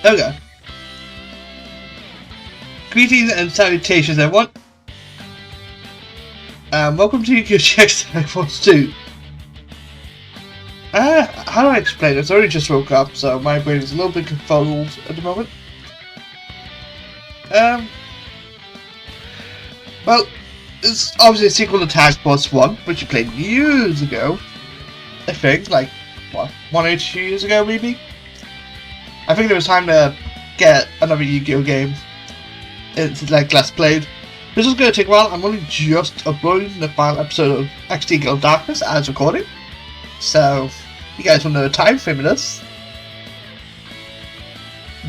Okay. Greetings and salutations, everyone. Welcome to Yu-Gi-Oh! Force 2. How do I explain this? I only just woke up, so my brain is a little bit confuzzled at the moment. Well, it's obviously a sequel to Task Force 1, which you played years ago. I think, like, what, 1 or 2 years ago, maybe? I think it was time to get another Yu-Gi-Oh! Game. It's like less played. This is going to take a while. I'm only just uploading the final episode of XD Guild Darkness as recording. So, you guys will know the time frame of this.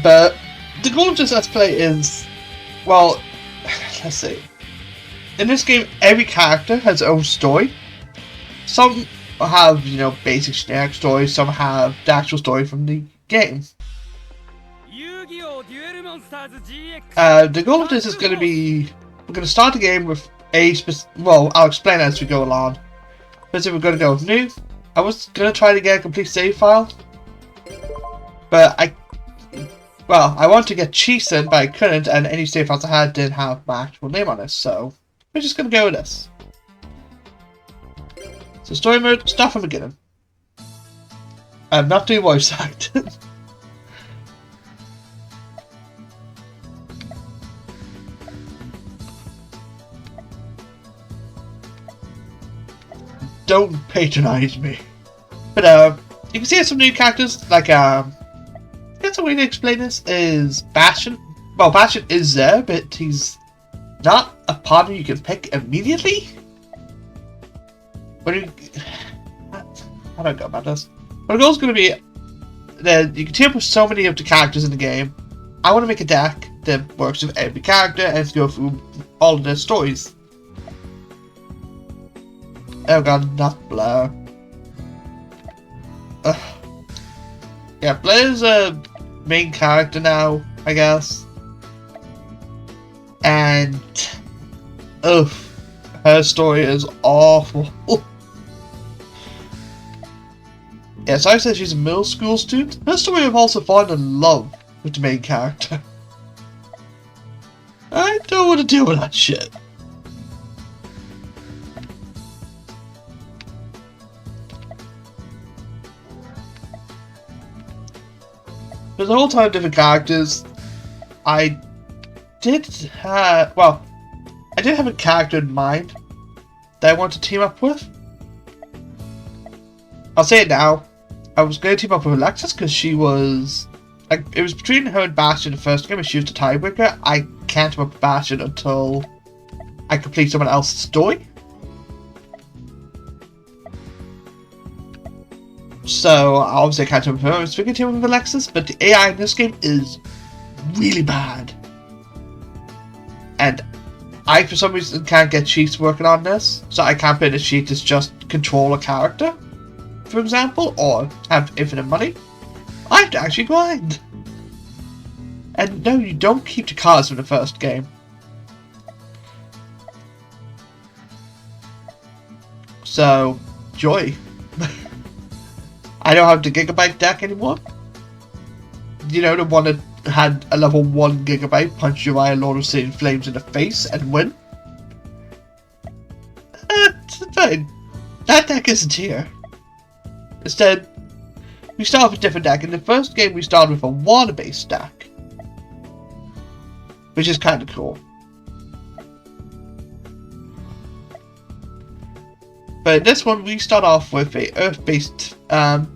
But, the goal of this Let's Play is, well, let's see. In this game, every character has their own story. Some have, you know, basic generic stories, some have the actual story from the game. The goal of this is going to be, we're going to start the game with a well, I'll explain as we go along. First, we're going to go with new. I was going to try to get a complete save file, but I wanted to get Cheeson, but I couldn't, and any save files I had didn't have my actual name on it, so we're just going to go with this. So story mode, start from the beginning. I'm not doing voice acting. Don't patronize me. But you can see some new characters, like I guess a way to explain this is Bastion. Well, Bastion is there, but he's not a partner you can pick immediately. How do I go about this? Well, the goal is going to be that you can team up with so many of the characters in the game. I want to make a deck that works with every character and go through all of their stories. Oh god, not Blair. Yeah, Blair's a main character now, I guess. And her story is awful. Yeah, so I said she's a middle school student. Her story of also falling in love with the main character. I don't want to deal with that shit. There's a whole ton of different characters. I did have a character in mind that I want to team up with. I'll say it now. I was going to team up with Alexis because she was, like, it was between her and Bastion in the first game and she was the tiebreaker. I can't team up with Bastion until I complete someone else's story. So, obviously I can't team up with her. I was thinking team up with Alexis, but the AI in this game is really bad. And I, for some reason, can't get cheats working on this. So I can't put a cheat that's just control a character, for example, or have infinite money. I have to actually grind. And no, you don't keep the cards from the first game. So, joy. I don't have the Gigabyte deck anymore. You know, the one that had a level 1 Gigabyte punch Uriah Lord of Satan Flames in the face and win. It's fine. That deck isn't here. Instead, we start with a different deck. In the first game, we started with a water-based deck, which is kind of cool. But in this one, we start off with a earth-based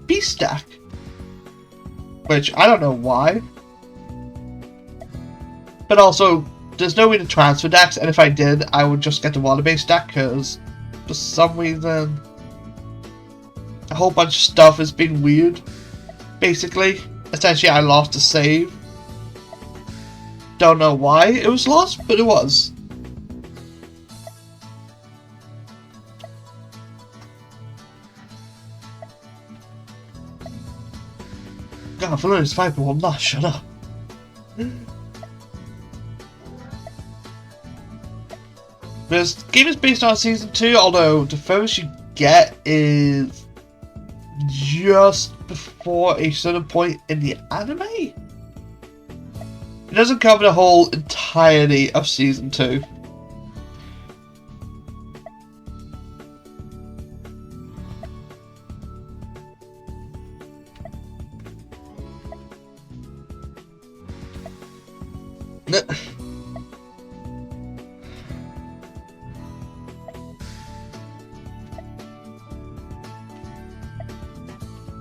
beast deck, which I don't know why. But also, there's no way to transfer decks, and if I did, I would just get the water-based deck, because for some reason, a whole bunch of stuff has been weird. Basically, essentially, I lost a save. Don't know why it was lost, but it was. God, for this fight, but I'm not. Shut up. This game is based on Season 2, although the furthest you get is just before a certain point in the anime? It doesn't cover the whole entirety of Season 2.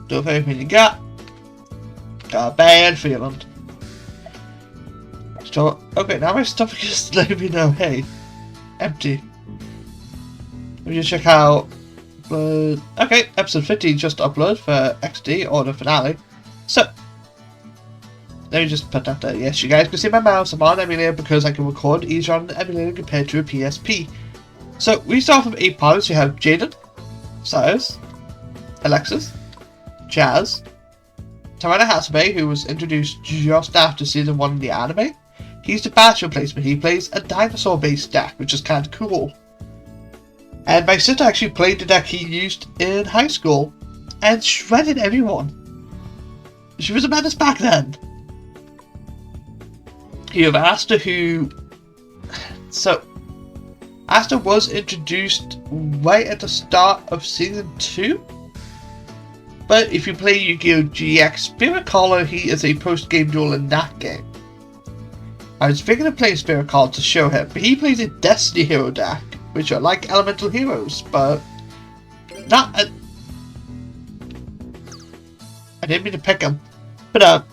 Do everything you got. Got a bad feeling. So, okay, now my stomach is letting me know, hey, empty. Let me just check out upload. Okay, episode 50 just uploaded for XD or the finale. So, let me just put that there. Yes, you guys can see my mouse. I'm on emulator because I can record easier on the emulator compared to a PSP. So, we start from 8 pilots. You have Jaden, Cyrus, Alexis, Jazz, Tarana Hasabe, who was introduced just after season 1 in the anime. He's the Bash replacement. He plays a dinosaur-based deck, which is kind of cool. And my sister actually played the deck he used in high school and shredded everyone. She was a menace back then. You have Asta, who... So, Asta was introduced right at the start of season 2. But if you play Yu-Gi-Oh! GX Spirit Caller, he is a post-game duel in that game. I was thinking of playing Spirit Caller to show him, but he plays a Destiny Hero deck, which are like elemental heroes, but not a... I didn't mean to pick them, but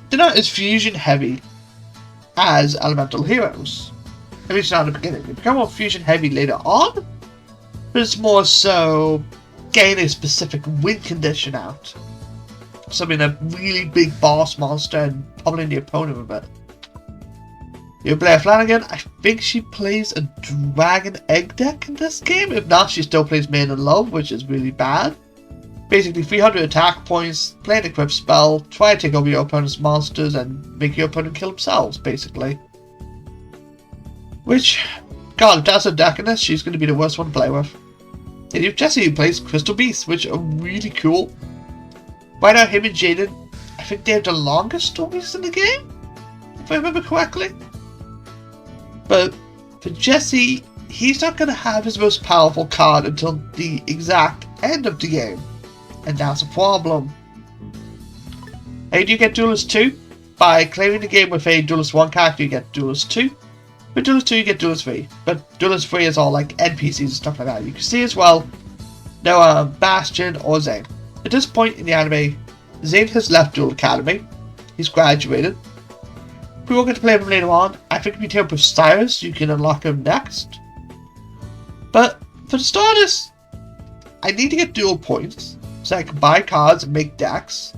they're not as fusion heavy as elemental heroes. At least not in the beginning. They become more fusion heavy later on, but it's more so gain a specific win condition out. Something a really big boss monster and probably the opponent with it. You play Flanagan, I think she plays a Dragon Egg deck in this game. If not, she still plays Main in Love, which is really bad. Basically 300 attack points, play an equipped spell, try to take over your opponent's monsters and make your opponent kill themselves, basically. Which, god, if that's a deck in this, she's going to be the worst one to play with. And you have Jesse, who plays Crystal Beasts, which are really cool. Right now, him and Jaden, I think they have the longest stories in the game, if I remember correctly. But for Jesse, he's not going to have his most powerful card until the exact end of the game. And that's a problem. How do you get Duelist 2? By clearing the game with a Duelist 1 character, you get Duelist 2. With Duelist 2, you get Duelist 3. But Duelist 3 is all like NPCs and stuff like that. You can see as well, no Bastion or Zane. At this point in the anime, Zane has left Duel Academy. He's graduated. We will get to play him later on. I think if you team up with Cyrus, you can unlock him next. But for the starters, I need to get dual points so I can buy cards and make decks.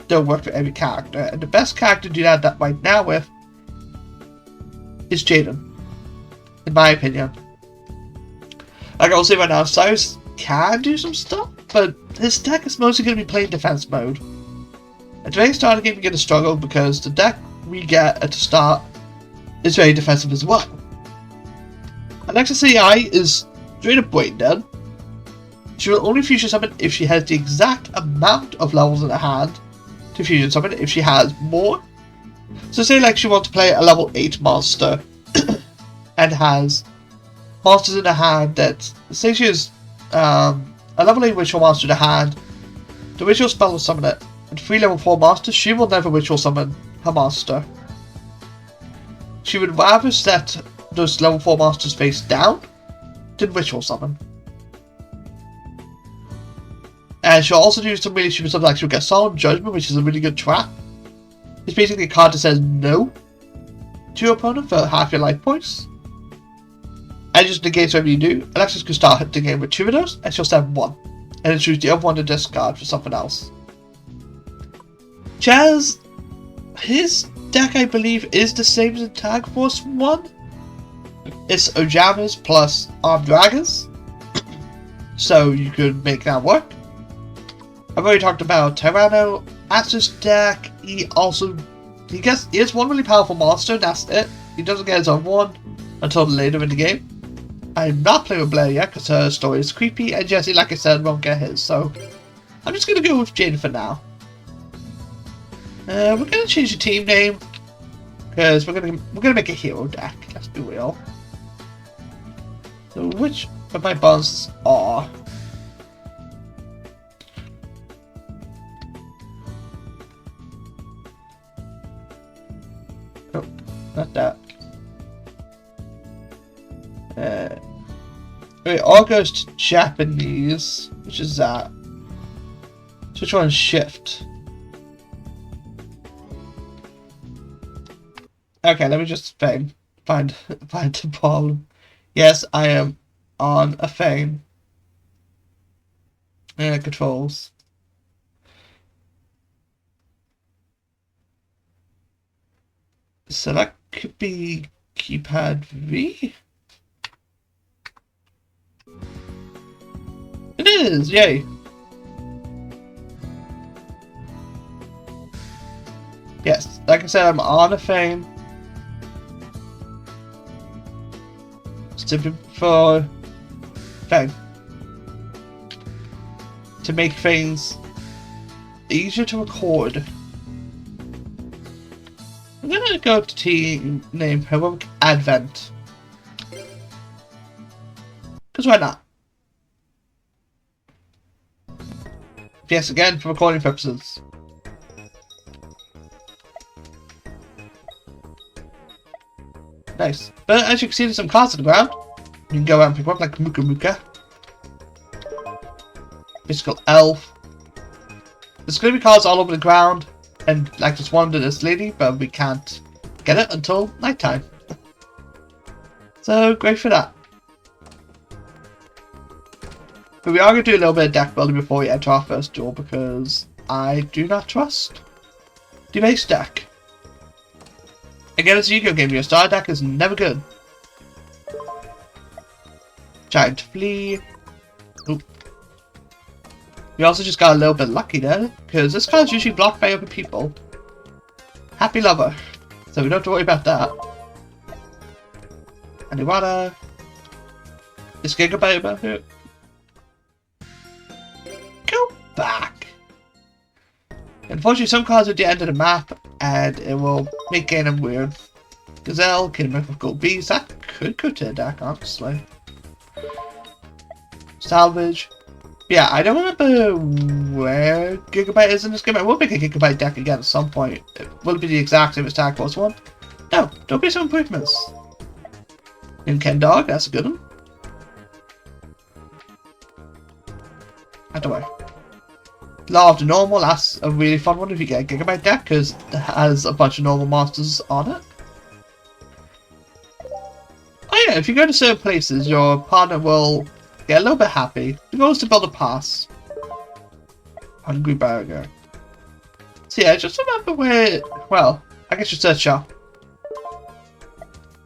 They'll work for every character, and the best character to do that right now with is Jaden, in my opinion. Like I will say right now, Cyrus can do some stuff, but his deck is mostly going to be playing defense mode. At the very start of the game, you're going to struggle because the deck we get at the start is very defensive as well. Alexis AI is straight up brain dead. She will only fusion summon if she has the exact amount of levels in her hand to fusion summon. If she has more, so say like she wants to play a level 8 monster and has monsters in her hand that, say she has a level 8 ritual monster in her hand, the ritual spell will summon it, and 3 level 4 monsters, she will never ritual summon her monster. She would rather set those level 4 monsters face down than ritual summon. And she'll also do some really stupid stuff like she'll get Solemn Judgment, which is a really good trap. It's basically a card that says no to your opponent for half your life points. And just negates whatever you do. Alexis can start the game with 2 of those, and she'll send 1. And then choose the other one to discard for something else. Jazz, his deck I believe is the same as in Tag Force 1. It's Ojamas plus Armed Dragons. So you could make that work. I've already talked about Tyranno. Asta's deck, he has one really powerful monster, that's it. He doesn't get his own one until later in the game. I'm not playing with Blair yet because her story is creepy, and Jesse, like I said, won't get his, so I'm just going to go with Jane for now. We're going to change the team name. Because we're gonna make a hero deck, let's be real. So which of my bonds are? Oh, not that. Wait, all goes to Japanese. Which is that? So which one's shift? Okay, let me just find the problem. Yes, I am on a phone. Controls. So that could be keypad V. It is, yay! Yes, like I said, I'm on a phone. Simply for phone. To make things easier to record. I'm gonna go to team name Heroic Advent. Because why not? Yes, again, for recording purposes. Nice. But as you can see, there's some cards on the ground. You can go out and pick them up like Muka Muka. Mystical Elf. There's going to be cards all over the ground. And like this one to this lady, but we can't get it until nighttime. So, great for that. But we are going to do a little bit of deck building before we enter our first duel, because I do not trust the base deck. Again, it's a Yu-Gi-Oh game. Your star deck is never good. Giant Flea. Oop. We also just got a little bit lucky there, because this card is usually blocked by other people. Happy Lover. So we don't have to worry about that. Aniwata. Is Gigabyte about it? Go back. Unfortunately, some cards are at the end of the map, and it will make game weird. Gazelle, Kingdom of Gold Bees, that could go to the deck, honestly. Salvage. Yeah, I don't remember where Gigabyte is in this game. I will make a Gigabyte deck again at some point. It will be the exact same as Tag Force 1. No, don't be some improvements. In Ken Dog, that's a good one. Out the way. Law of the Normal, that's a really fun one if you get a Gigabyte deck, because it has a bunch of normal monsters on it. Oh yeah, if you go to certain places, your partner will get a little bit happy. The goal is to build a pass. Hungry Burger. So yeah, just remember where, well, I guess you search up.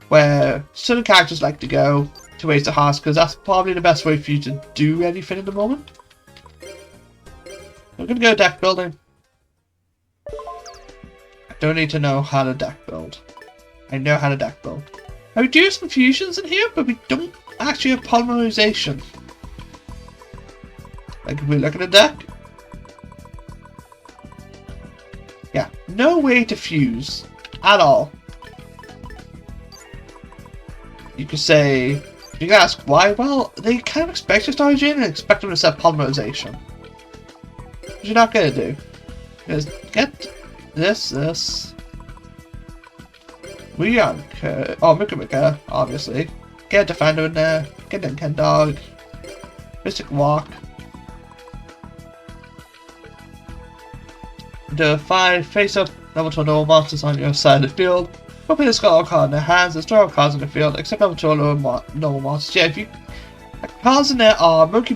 Where certain characters like to go to raise the hearts, because that's probably the best way for you to do anything at the moment. I'm gonna go deck building. I don't need to know how to deck build. I know how to deck build. Now we do have some fusions in here, but we don't actually have polymerization. Like if we look at the deck. Yeah, no way to fuse at all. You could say, you can ask why, well, they kind of expect your Star Gene and expect them to set polymerization. What you're not gonna do is get this. Muka Muka, obviously. Get a Defender in there, get a Ken Dog, Mystic Walk. The 5 face-up level 2 normal monsters on your side of the field. Will play the Skull card in their hands and store all cards in the field, except level 2 normal monsters. Yeah, if you cards in there are Moki,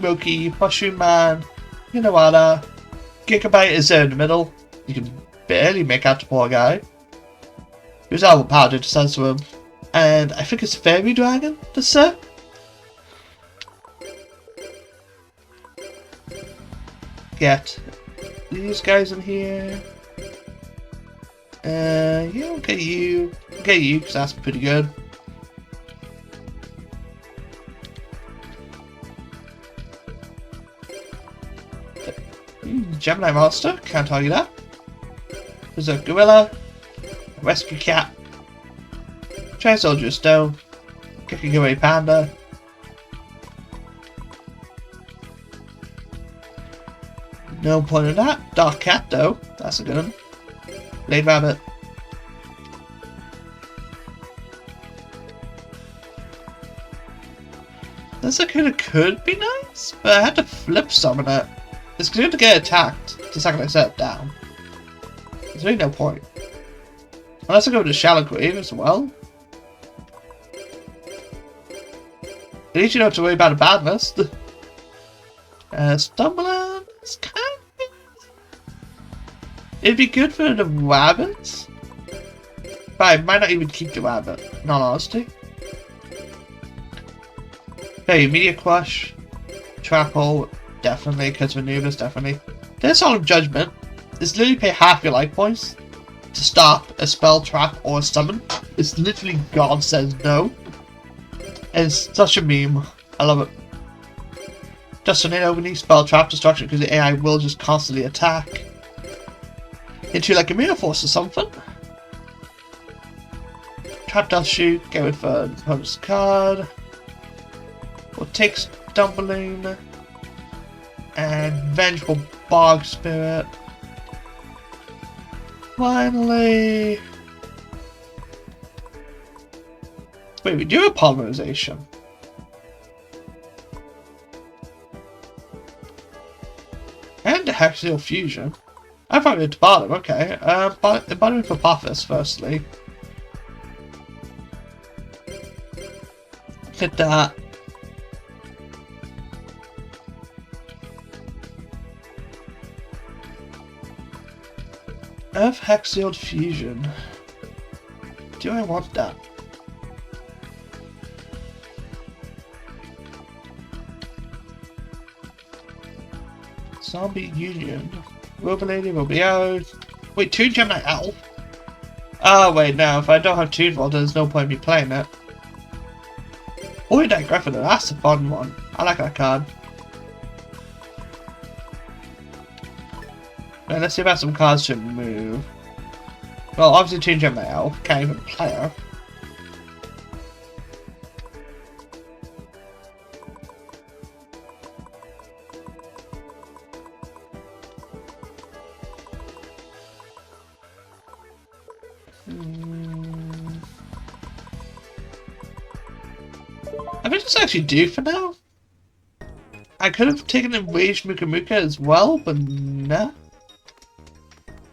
Mushroom Man, Hinawada. Gigabyte is there in the middle. You can barely make out the poor guy. He was overpowered to sense to him. And I think it's Fairy Dragon, the set. Get these guys in here. Yeah, I'll get you. Because that's pretty good. Gemini Monster, can't argue that. There's a Gorilla, a Rescue Cat, Try Soldier Stone. Kicking away Panda. No point in that. Dark Cat though. That's a good one. Blade Rabbit. This could be nice, but I had to flip summon it. It's going to get attacked the second I set it down. There's really no point. Unless I go to Shallow Grave as well. At least you don't have to worry about a bad list. Stumbling is kind of... It'd be good for the rabbits. But I might not even keep the rabbit, in all honesty. Hey, Immediate Crush. Trap Hole, definitely. Because of Anubis, definitely. Then Solemn Judgment is literally pay half your life points to stop a spell, trap, or a summon. It's literally God says no. And it's such a meme. I love it. Just an opening spell, trap, destruction, because the AI will just constantly attack. Into like a Mirror Force or something. Trap Dust Shoot, go with for the opponent's card. We'll take Stumbling. And Vengeful Bog Spirit. Finally. Wait, we do have Polymerization. And Hexagonal Fusion. I thought we had to bottom, okay. Bottom for Apophis, firstly. Hit that. Earth Hexagonal Fusion. Do I want that? Zombie Union. Robo Lady, Robio. Wait, Toon Gemini Elf? Oh, wait, no. If I don't have Toon Vault, there's no point in me playing it. Void Griffin, that's a fun one. I like that card. Right, let's see about some cards to move. Well, obviously Toon Gemini Elf. Can't even play her. I think this actually do for now. I could have taken Enraged Muka Muka as well, but nah.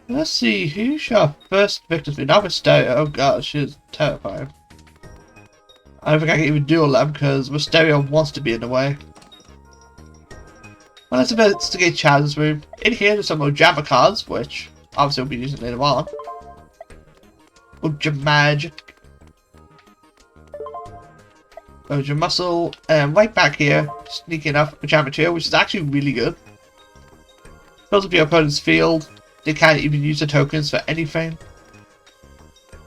Let's see, who should our first victims be? Now Mysterio. Oh god, she's terrifying. I don't think I can even duel them because Mysterio wants to be in the way. Well, let's investigate Chaz's room. In here there's some Ojama cards, which obviously we'll be using later on. Ojamagic. Ojama Muscle. And right back here, sneaky enough, Ojama Trio, which is actually really good. Fills up your opponent's field. They can't even use the tokens for anything.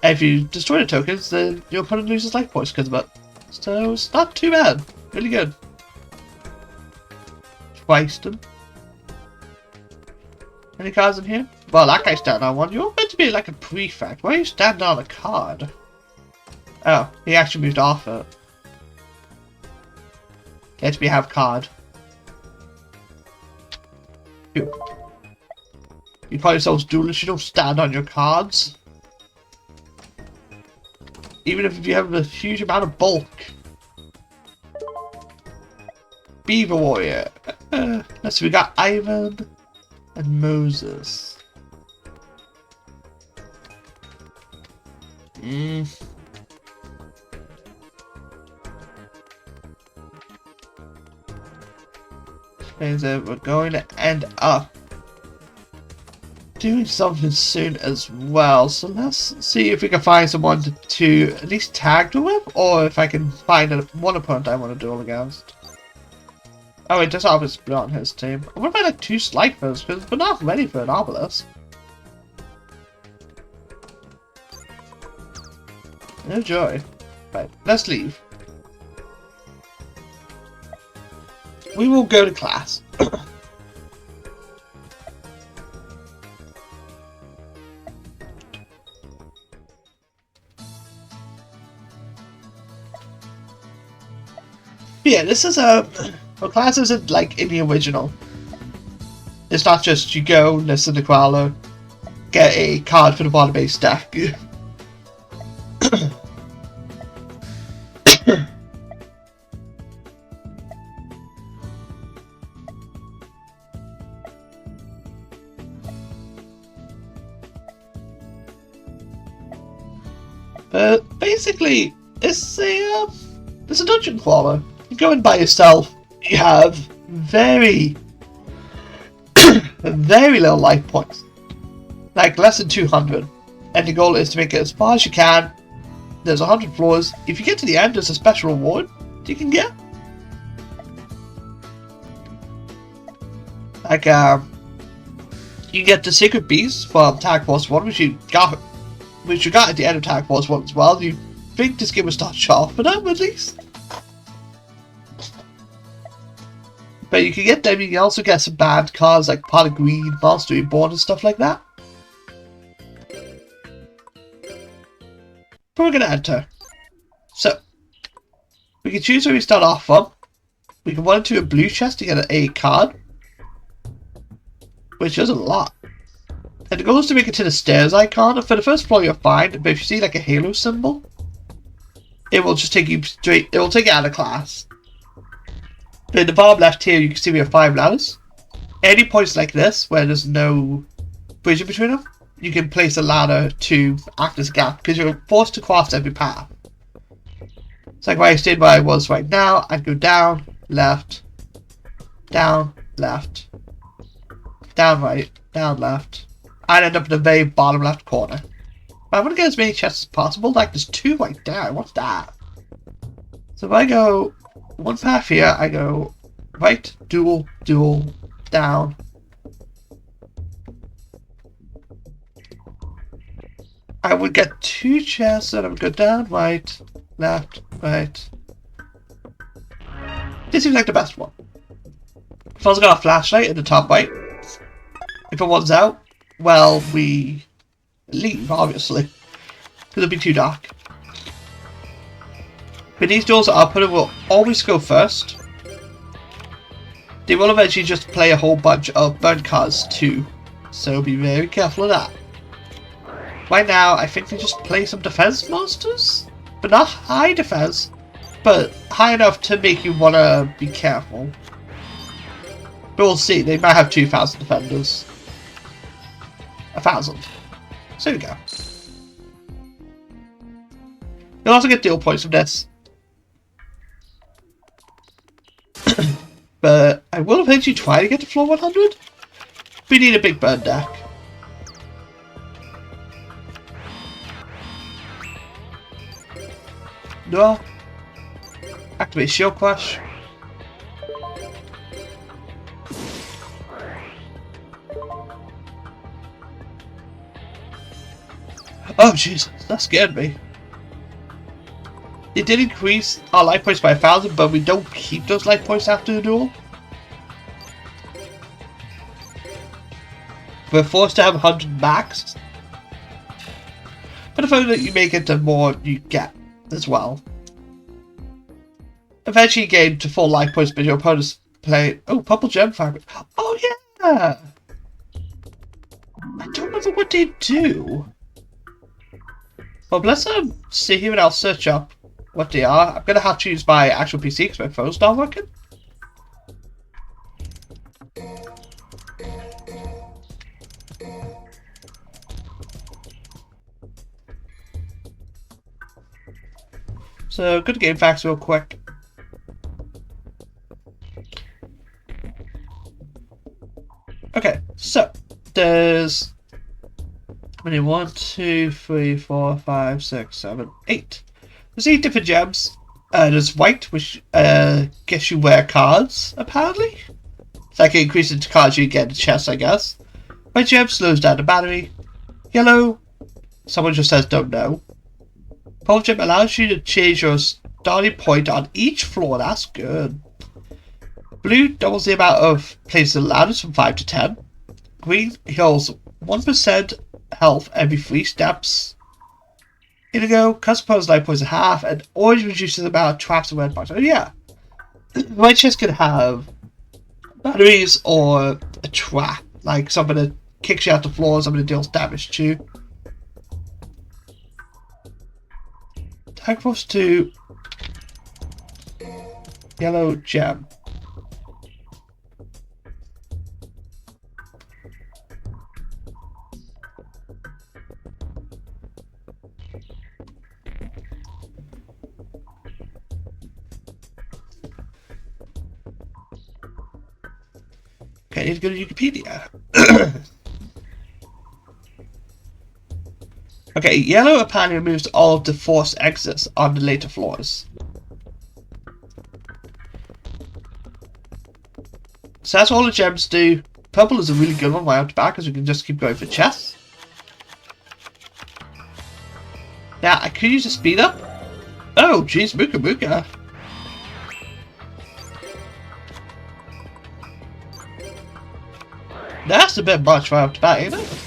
And if you destroy the tokens, then your opponent loses life points because of it. So it's not too bad. Really good. Twiston. Any cards in here? Well, that guy's standing on one. You're meant to be like a prefect. Why are you standing on a card? Oh, he actually moved off it. Let me have card. Ew. You call yourselves duelists, you don't stand on your cards. Even if you have a huge amount of bulk. Beaver Warrior. Let's see, we got Ivan and Moses. Means that we're going to end up doing something soon as well, so let's see if we can find someone to at least tag to with, or if I can find one opponent I want to duel against. Oh wait, this obelisk is on his team. What about like 2 Slifer's, because we're not ready for an obelisk. No joy. Right, let's leave. We will go to class. But yeah, this is a class isn't like in the original. It's not just you go, listen to Koala, get a card for the bottom base deck. But basically, it's a dungeon crawler. You go in by yourself. You have very little life points, like less than 200, and the goal is to make it as far as you can. There's 100 floors. If you get to the end, there's a special reward you can get. Like you get the Secret Beast from Tag Force 1, which you got at the end of Tag Force 1 as well. You think this game will start sharp for them at least. But you can get them. You can also get some banned cards like Pot of Greed, Monster Reborn, and stuff like that. But we're going to enter. So, we can choose where we start off from. We can run into a blue chest to get a card, which is a lot. And the goal is to make it to the stairs icon. And for the first floor, you're fine. But if you see like a halo symbol, it will just take you straight. It will take you out of class. But in the bottom left here, you can see we have 5 ladders. Any points like this, where there's no bridge in between them, you can place a ladder to act as a gap, because you're forced to cross every path. It's like where I stayed where I was right now. I'd go down, left, down, left, down right, down left. I'd end up in the very bottom left corner. But I want to get as many chests as possible. Like there's 2 right there. What's that? So if I go one path here, I go right, dual, down. I would get 2 chests, and I would go down, right, left, right. This seems like the best one. If I was got a flashlight in the top right, if it runs out, well, we leave, obviously, because it'll be too dark. But these doors that I'll put in will always go first. They will eventually just play a whole bunch of burn cards too, so be very careful of that. Right now, I think they just play some defense monsters, but not high defense, but high enough to make you want to be careful. But we'll see, they might have 2,000 defenders. 1,000. So there we go. You'll also get deal points from this. But I will eventually try to get to floor 100. We need a big burn deck. No. Activate Shield Crush. Oh Jesus, that scared me. It did increase our life points by 1,000, but we don't keep those life points after the duel. We're forced to have 100 max. But the further you make it, the more you get as well. Eventually you gain to full life points, but your opponents play... Oh, Purple Gem Fragment. Oh yeah! I don't remember what they do. Well, let's see here and I'll search up what they are. I'm going to have to use my actual PC because my phone's not working. So, good game facts real quick. Okay, so there's how many? 1, 2, 3, 4, 5, 6, 7, 8. There's 8 different gems. There's white, which gets you rare cards, apparently. It's like it increases the cards you get in the chest, I guess. White gem slows down the battery. Yellow, someone just says don't know. Purple gem allows you to change your starting point on each floor. That's good. Blue doubles the amount of places in ladders from 5 to 10. Green heals 1% health every 3 steps. Indigo cuts opponent's life points in half, and orange reduces the amount of traps and red box. Oh yeah. My chest can have batteries or a trap, like something that kicks you out the floor, something that deals damage to you. Tag force 2 yellow gem. Okay, I need to go to Wikipedia. Okay, yellow apparently removes all of the force exits on the later floors. So that's all the gems do. Purple is a really good one right off the back, because we can just keep going for chests. Now, I could use a speed up. Oh, jeez, Mooka Mooka. That's a bit much right off the bat, ain't it?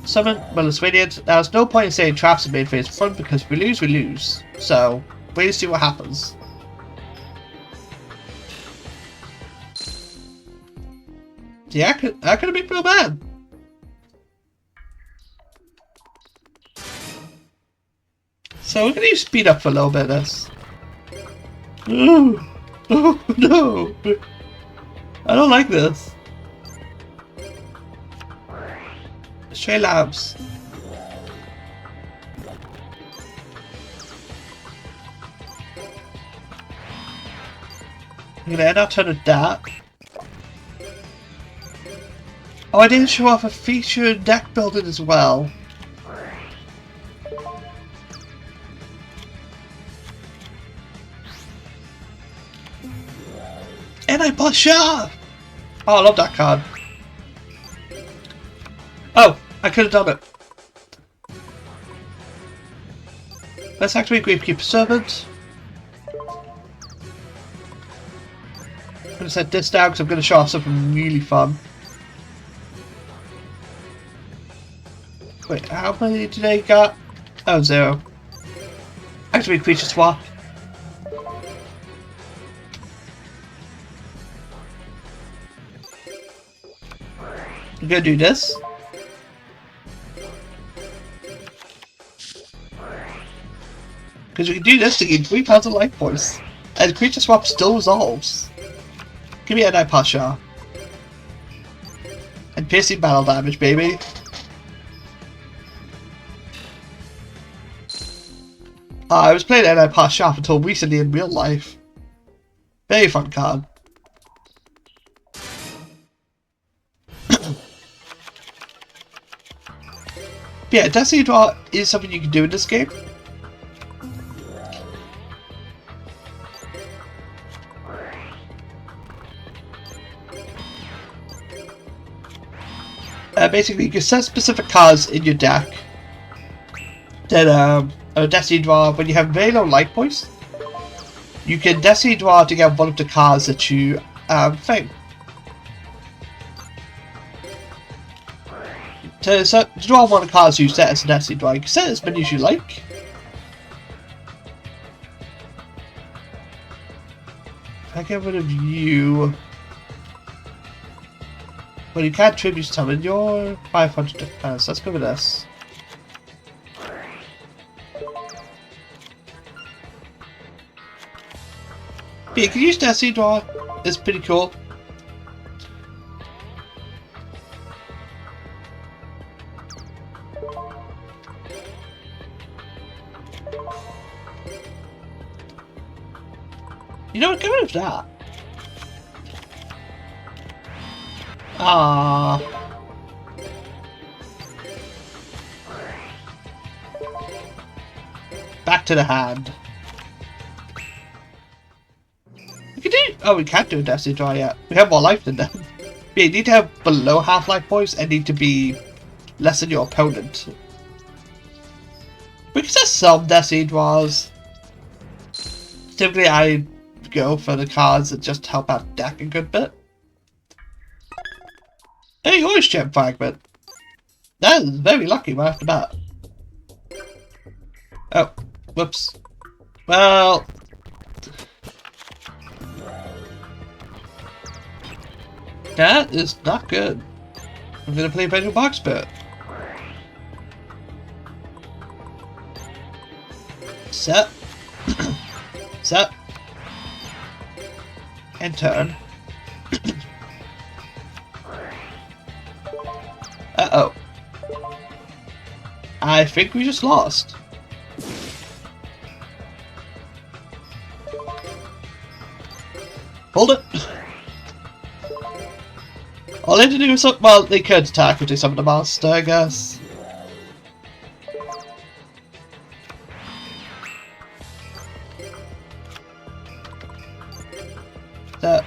Summon Meliswinian. Now, there's no point in saying traps are made for his front, because if we lose, we lose. So, wait to see what happens. Yeah, that could have been real bad. So we're going to use speed up for a little bit of this. Oh no! I don't like this. Stray Labs. I'm going to end up turning that. Oh, I didn't show off a feature in deck building as well. And I push up! Oh, I love that card. Oh, I could have done it. Let's activate Gravekeeper Servant. I'm going to set this down because I'm going to show off something really fun. Wait, how many did I got? Oh, 0. Activate Creature Swap. I'm gonna do this. Because we can do this to gain 3 pounds of life points. And Creature Swap still resolves. Give me a Night Pasha. And piercing battle damage, baby. I was playing Night Pasha until recently in real life. Very fun card. Yeah, Destiny Draw is something you can do in this game. Basically, you can set specific cards in your deck. Then, Destiny Draw, when you have very low life points, you can Destiny Draw to get one of the cards that you think. To draw one of the cards you set as a Destiny Draw, you can set as many as you like. If I get rid of you... Well, you can't tribute summon your 500 defense. Let's go with this. But you can use Destiny Draw. It's pretty cool. You know what? Get rid of that. Back to the hand. We can do. Oh, we can't do a Destiny Draw yet. We have more life than them. Yeah, you need to have below half life points and need to be less than your opponent. We can set some Destiny Draws. Typically, I go for the cards that just help out deck a good bit. Hey, Orange Gem Fragment. That is very lucky right off the bat. Oh, whoops. Well, That is not good. I'm gonna play Bengal Box Bet. Set. Set. And turn. Uh-oh. I think we just lost. Hold it. All they had to do was, well, they could attack or do some of the monster, I guess. That.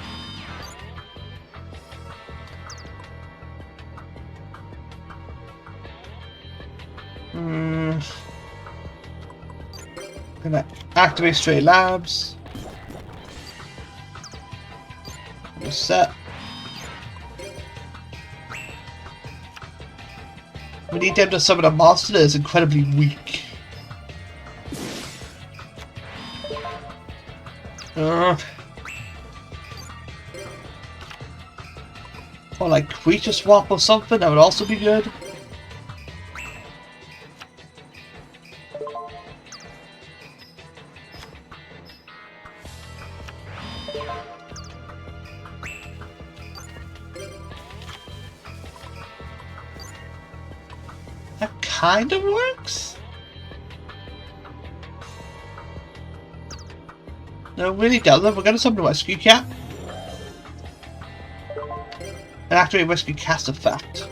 Gonna activate Stray Labs. Set. We need them to summon a monster that is incredibly weak. Or like Creature Swap or something, that would also be good. That kind of works. No, really doesn't. We're going to summon a Rescue Cat. And activate Rescue Cast effect.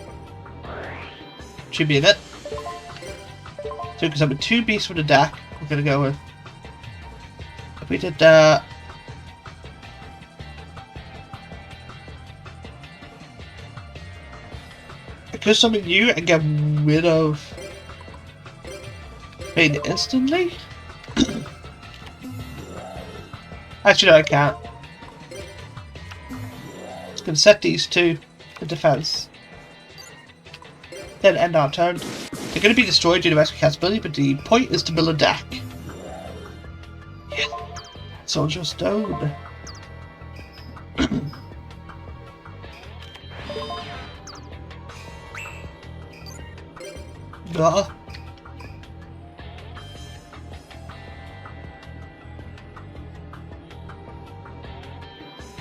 Should be in it. So we can summon 2 beasts with a deck. We're going to go with... If we did that... I could summon you and get rid of... Pain instantly? Actually, no, I can't. It's going to set these 2 to defense. Then end our turn. They're going to be destroyed due to Rescue Cat's ability, but the point is to build a deck. Yeah. Soldier Stone. Blah.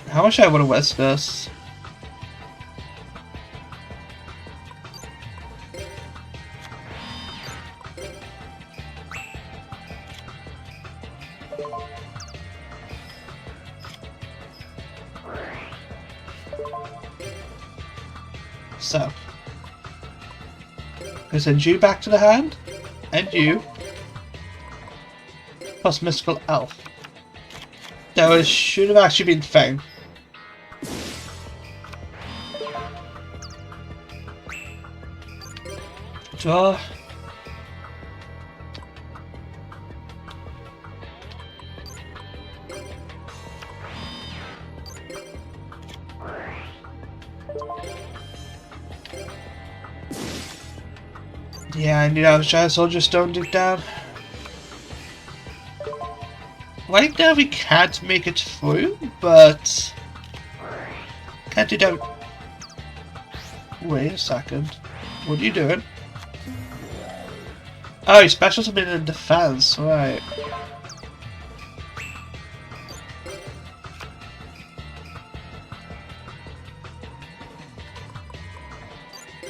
How much I want to West this? So, I send you back to the hand, and you, plus Mystical Elf. That should have actually been Fang. Draw. Yeah, I knew I was trying to Soldier Stone dig down. Right now we can't make it through, but can't do that. Wait a second. What are you doing? Oh, you special something in defense, right.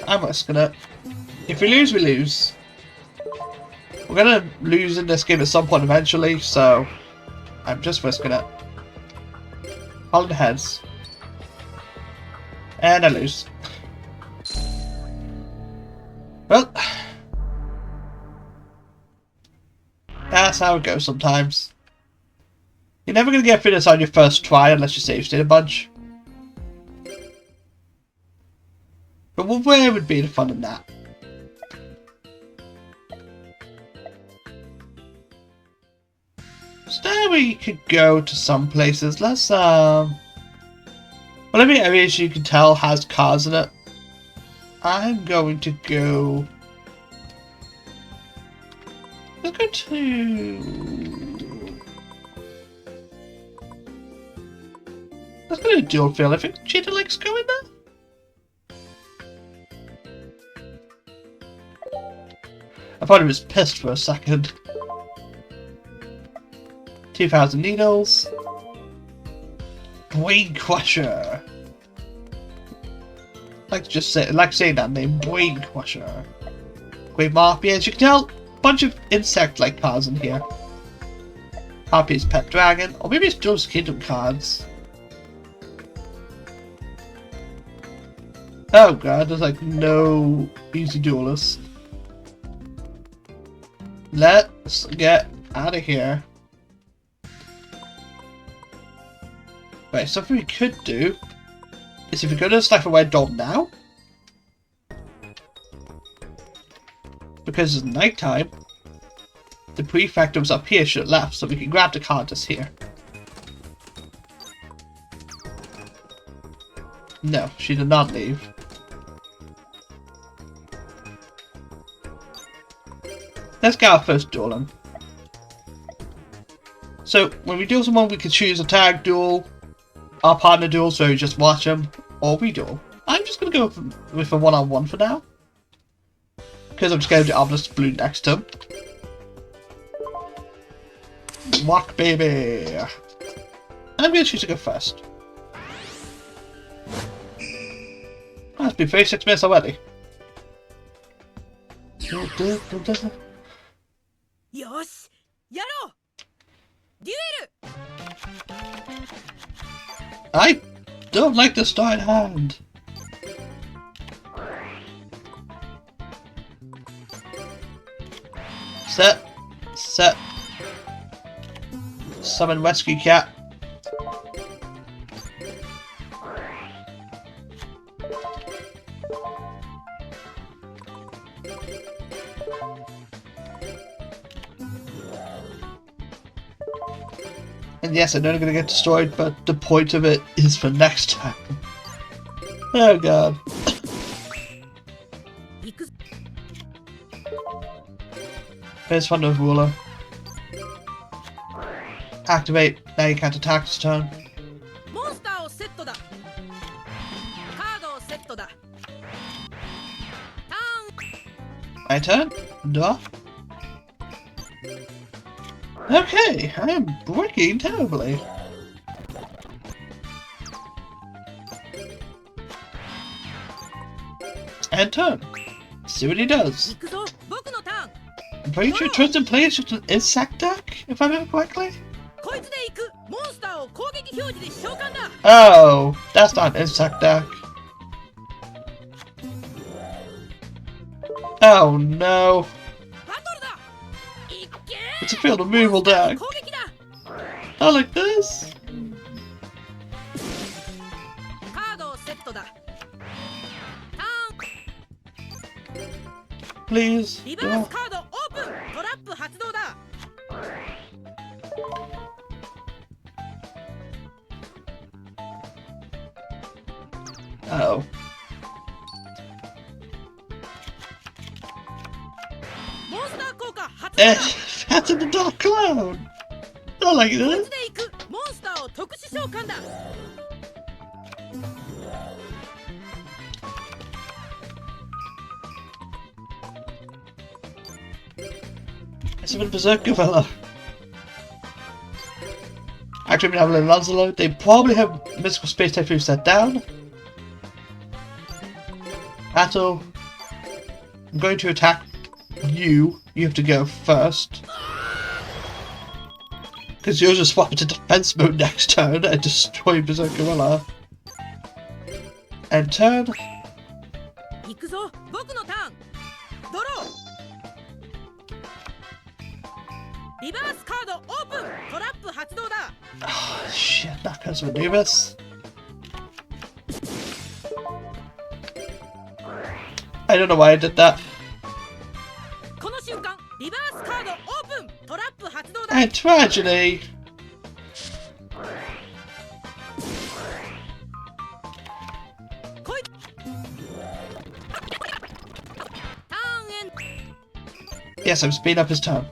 I'm risking it. If we lose, we lose. We're gonna lose in this game at some point eventually, so I'm just risking it. Hold the heads. And I lose. Well, that's how it goes sometimes. You're never going to get through this on your first try unless you save state a bunch. But where would be the fun in that? So now we could go to some places. Let's well, every area, as you can tell, has cars in it. I'm going to go... Let's go to... Let's go to Dual Field. I think Cheetah Lake's going there. I thought he was pissed for a second. 2,000 needles. Brain Crusher. Like saying that name, Brain Crusher. Great Marpia, as you can tell, bunch of insect-like cards in here. Harpy's Pet Dragon, or maybe it's Duelist Kingdom cards. Oh god, there's like no easy duelists. Let's get out of here. Right, something we could do is if we go to the Slifer Red Dome now, because it's nighttime, the prefect was up here, should have left, so we can grab the card that's here. No, she did not leave. Let's get our first duel on. So, when we duel someone, we can choose a tag duel, our partner duel, so you just watch them, or we duel. I'm just going to go with a one-on-one for now. Because I'm just going to do Obelisk Blue next to him. Walk, baby! I'm going to choose to go first. Oh, it's been 36 minutes already. Yosh! Yaro! Duel! I don't like the start hand. Set. Summon Rescue Cat. And yes, I know I'm gonna get destroyed, but the point of it is for next time. Oh god. Here's Thunder Ruler. Activate, now you can't attack this turn. My turn? Duh. Okay, I am breaking terribly. And turn. See what he does. I'm pretty sure Tristan plays just an insect deck, if I remember correctly. Oh, that's not an insect deck. Oh no. It's a field removal deck. I like this. Please. Oh. Uh-oh. That's in the Dark Cloud! I like this! It's a Berserker fella. Actually, we have a Lancelot. They probably have Mystical Space Typhoon set down. Atto, I'm going to attack you. You have to go first. Because you'll just swap into defense mode next turn and destroy Berserkerella. And turn. Oh shit, that goes with Anubis. I don't know why I did that. And tragedy. Yes, I'm speeding up his turn.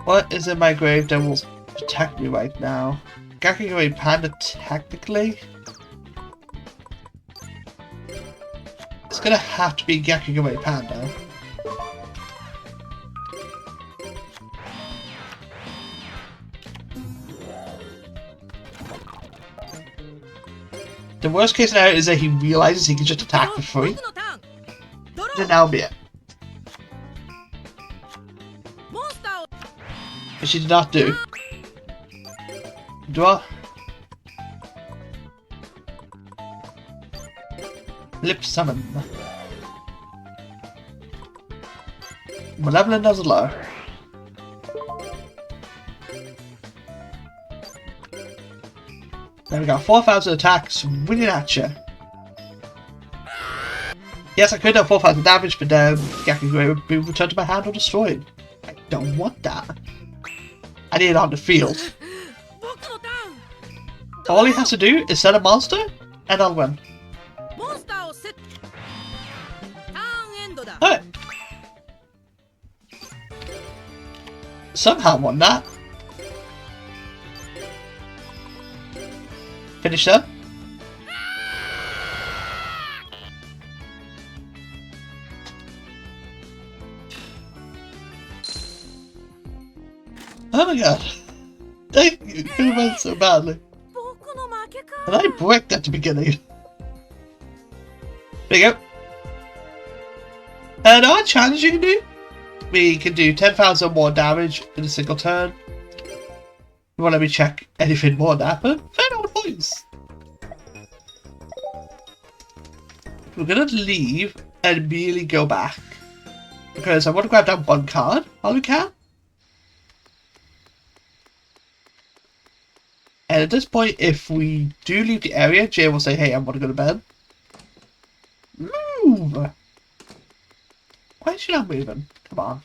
What is in my grave that will protect me right now? Gakugori Panda, technically? It's gonna have to be Gyakugame Panda. The worst case scenario is that he realizes he can just attack for free. Then that'll be it. Which she did not do. Draw. Lip summon. Malevolent Nuzzler. There we go, 4,000 attacks, winning at you. Yes, I could have 4,000 damage, but Gyakugame would be returned to my hand or destroyed. I don't want that. I need it on the field. All he has to do is set a monster, and I'll win. Alright. Somehow won that. Finish that. Oh my god. Thank you. You went so badly. And I bricked at the beginning. There you go. And our challenge you can do. We can do 10,000 more damage in a single turn. You won't let me check anything more than that, but fair enough points. We're gonna leave and immediately go back. Because I want to grab down one card while we can. And at this point, if we do leave the area, Jay will say, hey, I want to go to bed. Move! Why is she not moving? Come on.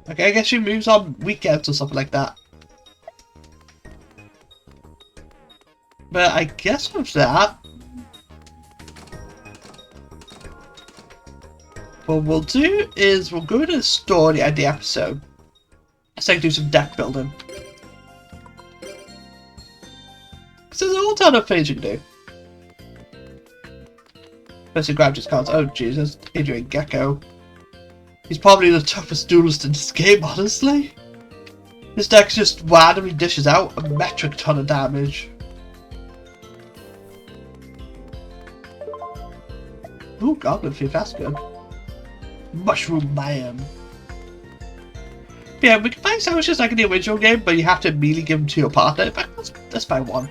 Okay, I guess she moves on weekends or something like that. But I guess with that, what we'll do is we'll go to the story at the episode. So I can do some deck building. Because there's a whole ton of things you can do. First, grab his cards. Oh Jesus, Adrian Gecko. He's probably the toughest duelist in this game, honestly. This deck just randomly dishes out a metric ton of damage. Ooh, Goblin Thief, that's good. Mushroom Man. Yeah, we can find sandwiches like in the original game, but you have to immediately give them to your partner. But let's buy one.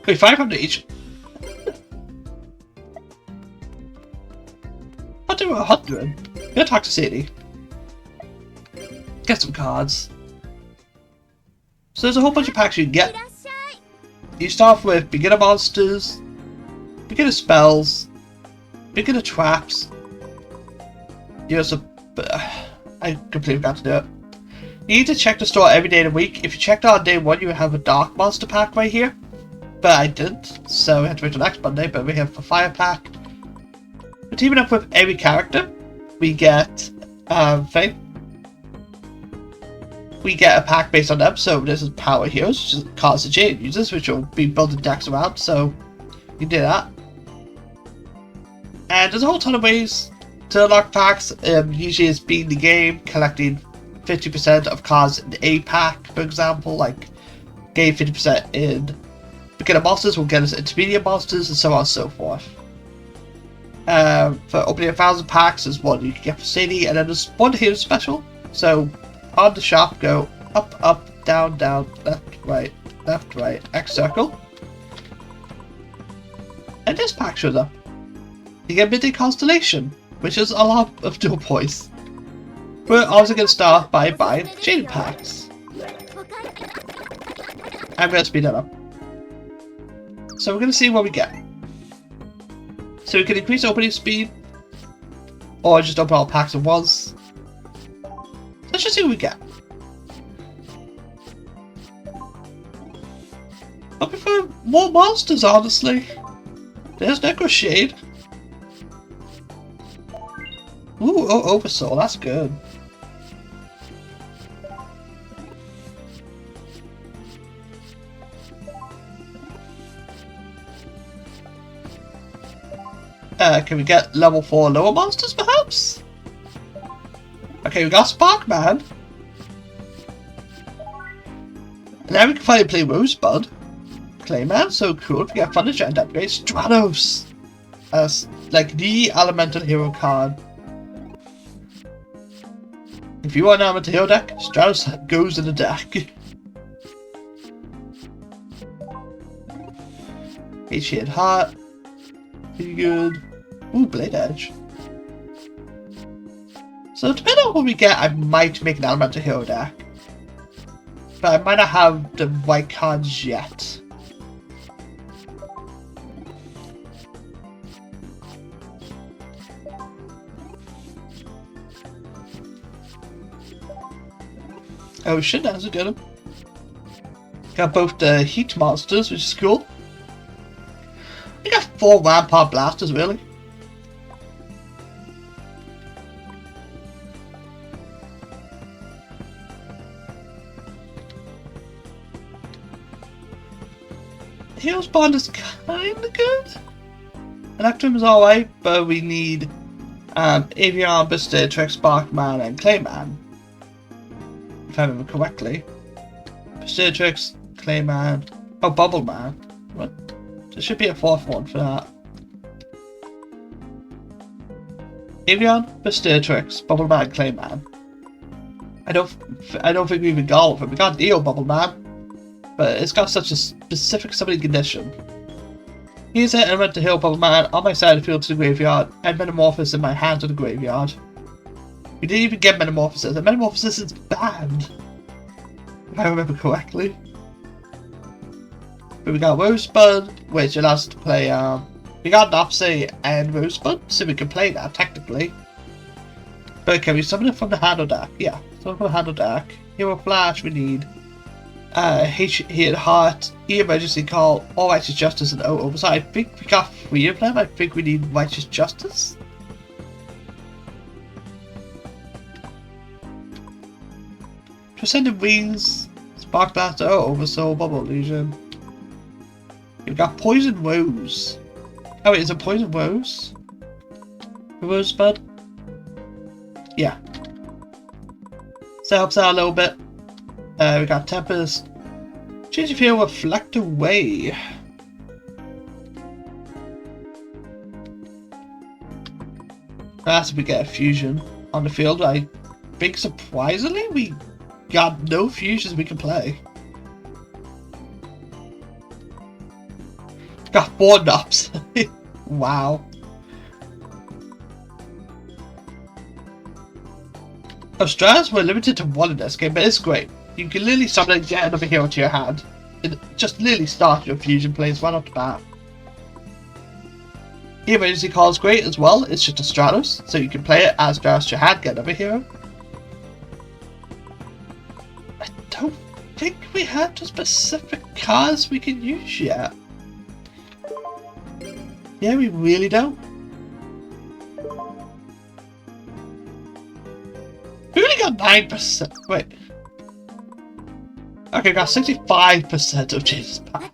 Wait, 500 each. I'll do 100. Go talk to Sadie. Get some cards. So there's a whole bunch of packs you can get. You start off with beginner monsters, beginner spells, beginner traps. You also, I completely forgot to do it. You need to check the store every day of the week. If you checked out on day 1, you would have a dark monster pack right here. But I didn't, so we had to wait till next Monday, but we have a fire pack. We're teaming up with every character. We get thing. We get a pack based on them, so this is Power Heroes, which is cards that Jade uses, which will be building decks around, so you can do that. And there's a whole ton of ways to unlock packs. Usually it's beating the game, collecting 50% of cards in a pack, for example, like gain 50% in beginner monsters will get us intermediate monsters, and so on and so forth. For opening 1,000 packs is one you can get for Sadie, and then there's one hero special. So on the shop, go up, up, down, down, left, right, X circle. And this pack shows up. You get Midday Constellation, which is a lot of dual points. We're also going to start by buying Jade packs. I'm going to speed that up. So we're going to see what we get. So we can increase opening speed, or just open all packs at once. Let's just see what we get. I prefer more monsters, honestly. There's Necro Shade. Ooh, oh, Oversoul, that's good. Can we get level 4 lower monsters perhaps? Okay, we got Sparkman. And now we can finally play Rosebud. Clayman, so cool. If we get Thunder Giant upgrade, Stratos. As like the elemental hero card. If you want an elemental hero deck, Stratos goes in the deck. H-Hit Heart. Pretty good. Ooh, Blade Edge. So depending on what we get, I might make an elemental hero deck. But I might not have the right cards yet. Oh shit, that's a good one. Got both the heat monsters, which is cool. We got 4 Rampart Blasters, really. Hero's Bond is kinda good. Electrum is alright, but we need Avian, Bastardtrix, Sparkman, and Clayman. If I remember correctly. Bastardtrix, Clayman. Oh, Bubbleman. What? There should be a 4th one for that. Avian, Bastardtrix, Bubbleman, Clayman. I don't think we even got all of it. We got Neo Bubbleman. But it's got such a specific summoning condition. Here's it, and I went to Heal Bubbleman on my side of the field to the graveyard, and Metamorphosis in my hand to the graveyard. We didn't even get Metamorphosis, and Metamorphosis is banned. If I remember correctly. But we got Rosebud, which allows us to play, we got Nopsy and Rosebud, so we can play that technically. But can we summon it from the handle deck? Yeah, summon from the handle deck. Hero Flash we need. H-Hit Heart, E-Emergency Call, or Righteous Justice and O-Over. So I think we got 3 of them. I think we need Righteous Justice. Transcendent Wings, Spark Blaster, Oversoul, Bubble Illusion. We've got Poison Rose. Oh wait, is it Poison Rose? Rosebud? Yeah. So that helps out a little bit. We got Tempest. Change of Hero, Reflect Away. That's if we get a fusion on the field. I think surprisingly we got no fusions we can play. Got 4 Nops. Wow. Stratos were limited to 1 in this game, but it's great. You can literally summon and get another hero to your hand. And just literally start your fusion plays right off the bat. The emergency call is great as well. It's just a Stratos, so you can play it as Stratos to your hand, get another hero. I don't think we have the specific cards we can use yet. Yeah, we really don't. We only got 9%. Wait. Okay, we got 65% of Jesus power.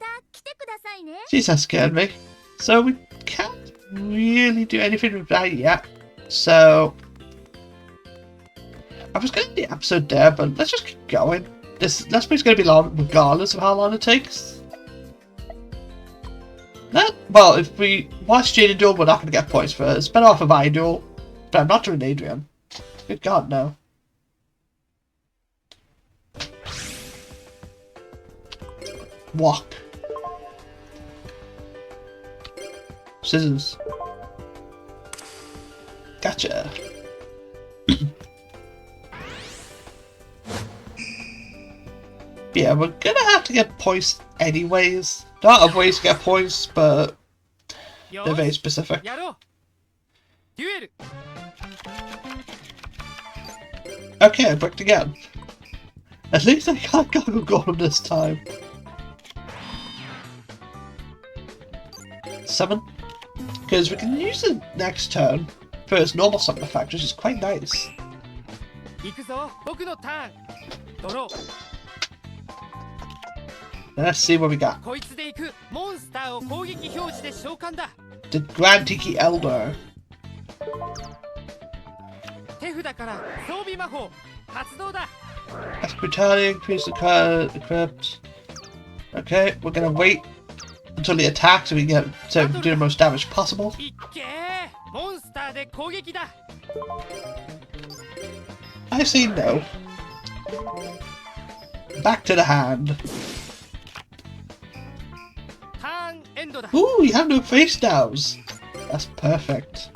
Jeez, that scared me. So we can't really do anything with that yet. So I was going to end the episode there, but let's just keep going. This let's play is going to be long, regardless of how long it takes. Well, if we watch Jaden Duel, we're not going to get points for it. It's better off of Idol, but I'm not doing Adrian. Good God, no. Walk. Scissors. Gotcha. Yeah, we're gonna have to get points anyways. There are other ways to get points, but they're very specific. Okay, I bricked again. At least I got Goggle Golem this time. 7. Because we can use it next turn for its normal summon effect, which is quite nice. Let's see what we got. the Grand Tiki Elder. 手札から装備魔法発動だ。 Ask Britannia, increase the card equipped. Okay, we're gonna wait until he attacks so we can get to do the most damage possible. いっけーモンスターで攻撃だ。 I say no. Back to the hand. ターンエンドだ。 Ooh, you have no face downs. That's perfect.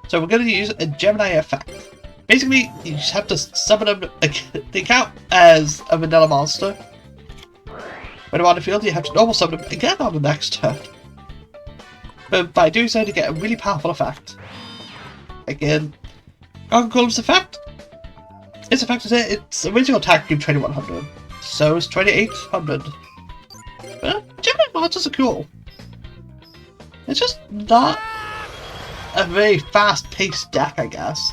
So we're gonna use a Gemini effect. Basically, you just have to summon them. They count as a vanilla monster. When they're on the field, you have to normal summon them again on the next turn. But by doing so, you get a really powerful effect. Again, Gargoyle's effect. Its effect is its original attack gave 2100, so it's 2800. Gemini monsters are cool. It's just not a very fast-paced deck, I guess.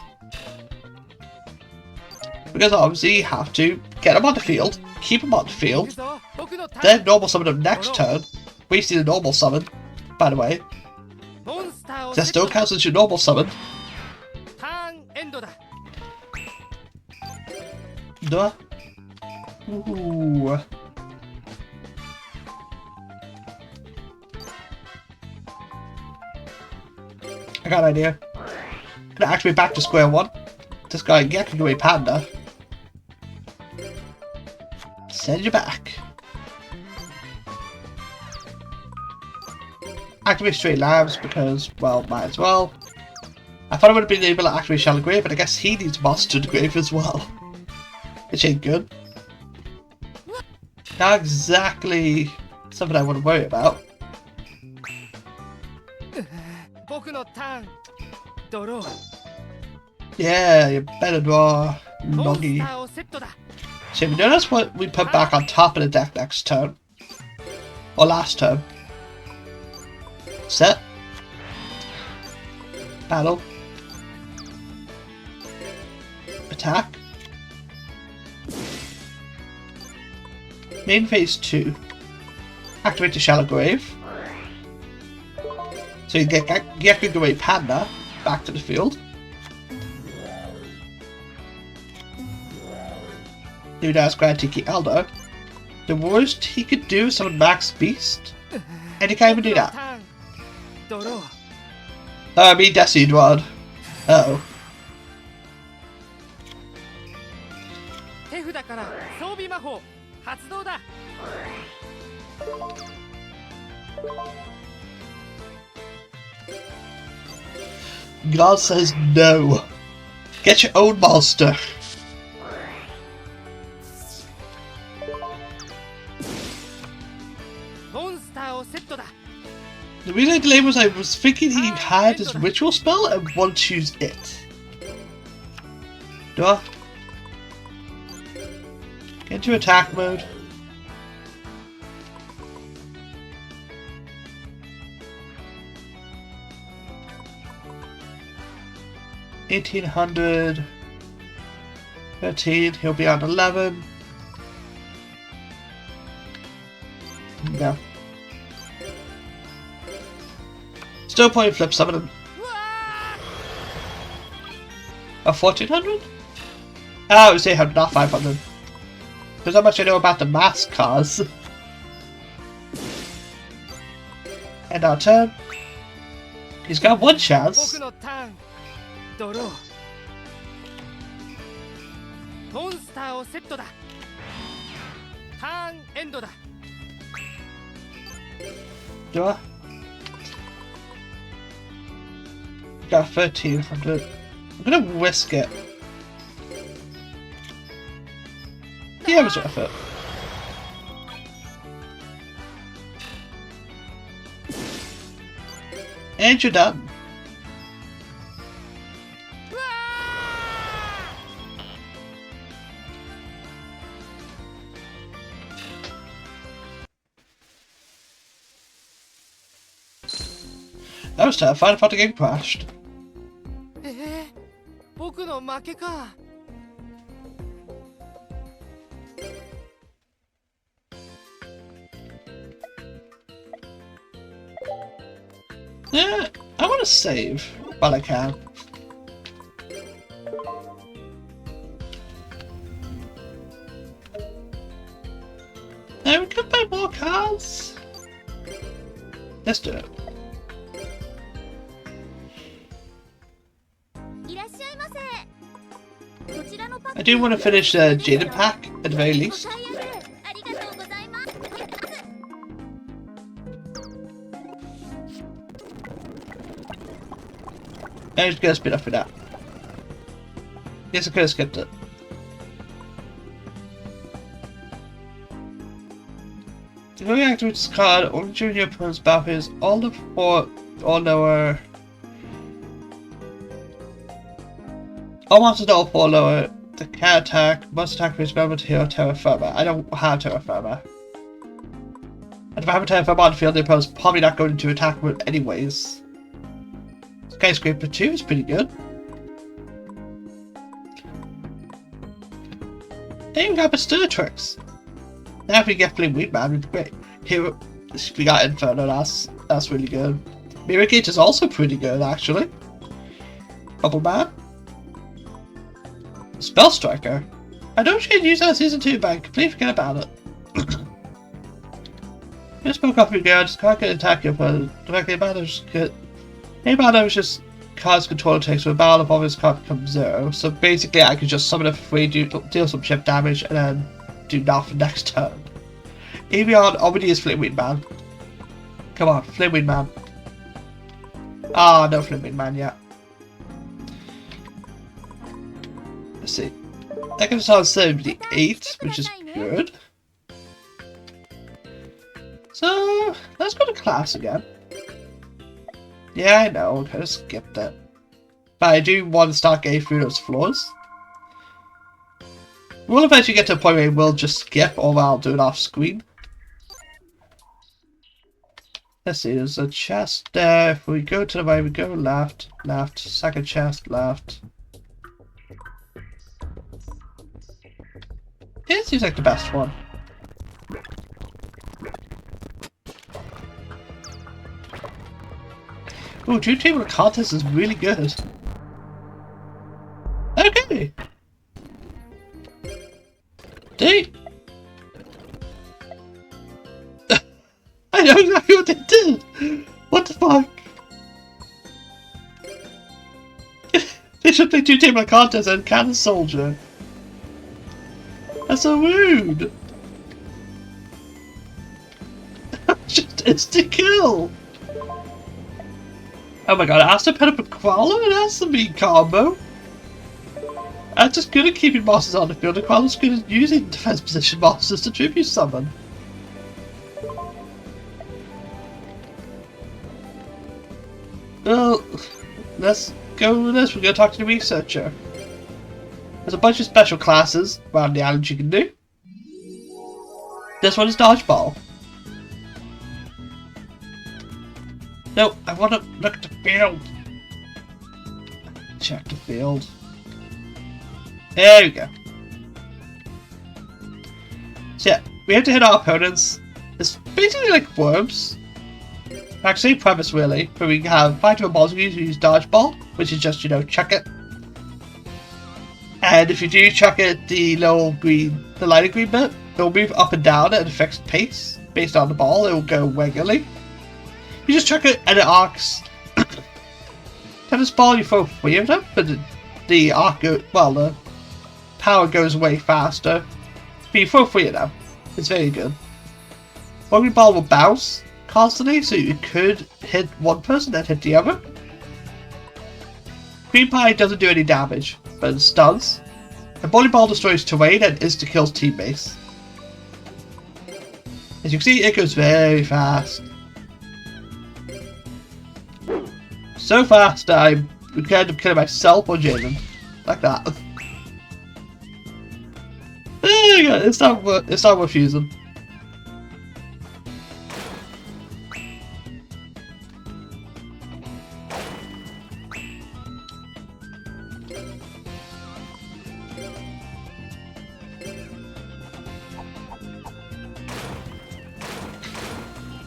Because obviously you have to get them on the field, keep them on the 行く field, ぞ僕のターン。 then normal summon them next turn, wasting a normal summon, by the way. モンスターを That セット still counts as your normal summon. ターンエンドだ。 Duh. Ooh. I got an idea. Gonna activate back to square one. This guy Yakugai Panda. Send you back. Activate straight labs because, well, might as well. I thought I would have been able to activate Shallow Grave, but I guess he needs Monster to the Grave as well. Which ain't good. Not exactly something I want to worry about. 僕のターン。ドロー。 Yeah, you better draw モンス Noggy. ターをセットだ。 So if you notice what we put back on top of the deck next turn. Or last turn. Set. Battle. Attack. Main phase 2. Activate the Shallow Grave. So you get Yakugai Panda back to the field. Do that's Grand Tiki Elder. The worst he could do is summon Max Beast. And he can't even do 僕の that. ターン。ドロー。 I mean Destiny Dwad. Uh-oh. 手札から装備魔法発動だ。 God says no. Get your own monster. The reason I delayed was I was thinking he had his ritual spell and wanted to use it. Do I? Get into attack mode. $1,800. 13. He'll be on 11. No. Still playing flip summon. A 1400? Oh, it was 800, not 500. Because how much I know about the mask cause. And our turn. He's got one chance. 僕のターンドローモンスターをセットだターンエンドだ Do I? Got 1300. I'm gonna whisk it. Yeah, it was worth it. And you're done. That was terrifying. I thought the game crashed. 僕の負けか Alright, Yeah, I want to save while I can. Now we could buy more cards. Let's do it. I do want to finish the Jaden pack at the very least. I'm just gonna spin off with that. Yes, I could have skipped it. The very activate this card only during your opponent's battle phase. All the four, all lower. All monsters that all four lower. The cat attack, must attack with Experiment Hero Terra Firma. I don't have Terra Firma. And if I have a Terra Firma on the field, the opponent's probably not going to attack with it anyways. Skyscraper 2 is pretty good. Then we got Bestutrix. Now if we get Flame Weed Man, we'd be great. Here we got Inferno, that's really good. Mirror Gate is also pretty good actually. Bubble Man. Spell Striker. I don't change use that season 2, but I completely forget about it. Just spoke off your guard, just can't attack your opponent. Directly battles get. Any battle is just cards control takes so a battle of obvious card becomes 0. So basically I could just summon it for free, deal some chip damage, and then do nothing next turn. Evian already is Flameweed Man. Come on, Flameweed Man. Ah, no Flameweed Man yet. Let's see. I can start 78, which is good. So let's go to class again. Yeah, I know, I could have skipped it. But I do want to start getting through those floors. We'll eventually get to a point where we'll just skip, or I'll do it off screen. Let's see, there's a chest there. If we go to the right, we go left, left, second chest, left. It seems like the best one. Ooh, Dream Table Contest is really good. Okay. They... I know exactly what they did! What the fuck? They should play 2 Table Contest and Cannon Soldier. That's so rude! Just instant kill! Oh my god, Astro Pet up a Koala? That's the mean combo! I'm just good at keeping monsters on the field, and Koala's good at using defense position monsters to tribute summon. Well, let's go with this. We're going to talk to the researcher. There's a bunch of special classes around the island you can do. This one is Dodgeball. No, I want to look at the field. Check the field. There we go. So yeah, we have to hit our opponents. It's basically like worms. Actually, premise really, but we have 5 different balls. We use Dodgeball, which is just, you know, chuck it. And if you do chuck it, the little green, the lighter green bit, it will move up and down at a fixed pace based on the ball. It will go regularly. You just chuck it and it arcs. Tennis ball, you throw 3 of them, but the arc, well, the power goes way faster. But you throw 3 of them. It's very good. Bogey ball will bounce constantly, so you could hit one person and hit the other. Green pie doesn't do any damage, but it stuns. And bowling ball destroys terrain and insta-kills teammates. As you can see, it goes very fast. So fast that I could end up killing myself or Jaden. Like that. There you go, it's not worth using.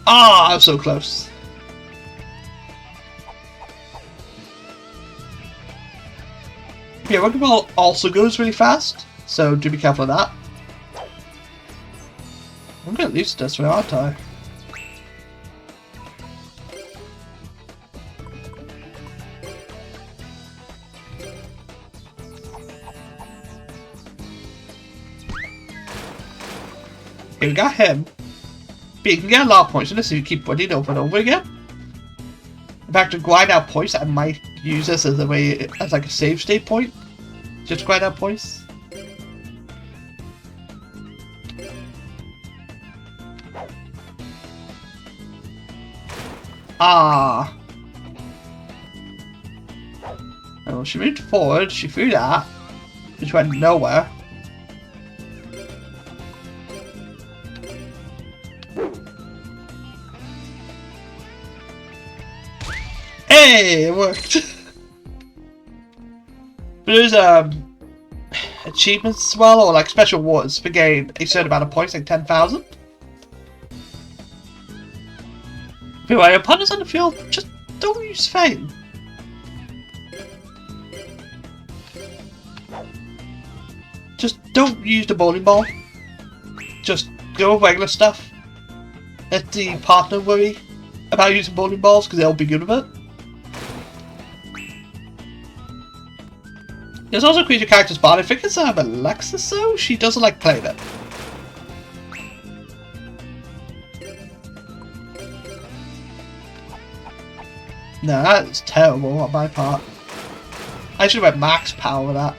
Ah, I'm so close. Yeah, Wrecking Ball also goes really fast, so do be careful of that. I'm gonna lose this way, aren't I? Okay, we got him. But you can get a lot of points from this if you keep winning over and over again. In fact, to grind out points, I might use this as a way, as like a save state point. Just grind out points. Ah. Oh, she moved forward, she threw that, which went nowhere. Hey, it worked. But there's achievements as well, or like special awards for getting a certain amount of points, like 10,000. Anyway, your opponents on the field, just don't use Fame. Just don't use the bowling ball. Just go with regular stuff. Let the partner worry about using bowling balls because they'll be good with it. There's also a creature character's bard. I think it's Alexis though. She doesn't like playing it. No, that's terrible on my part. I should have went max power with that.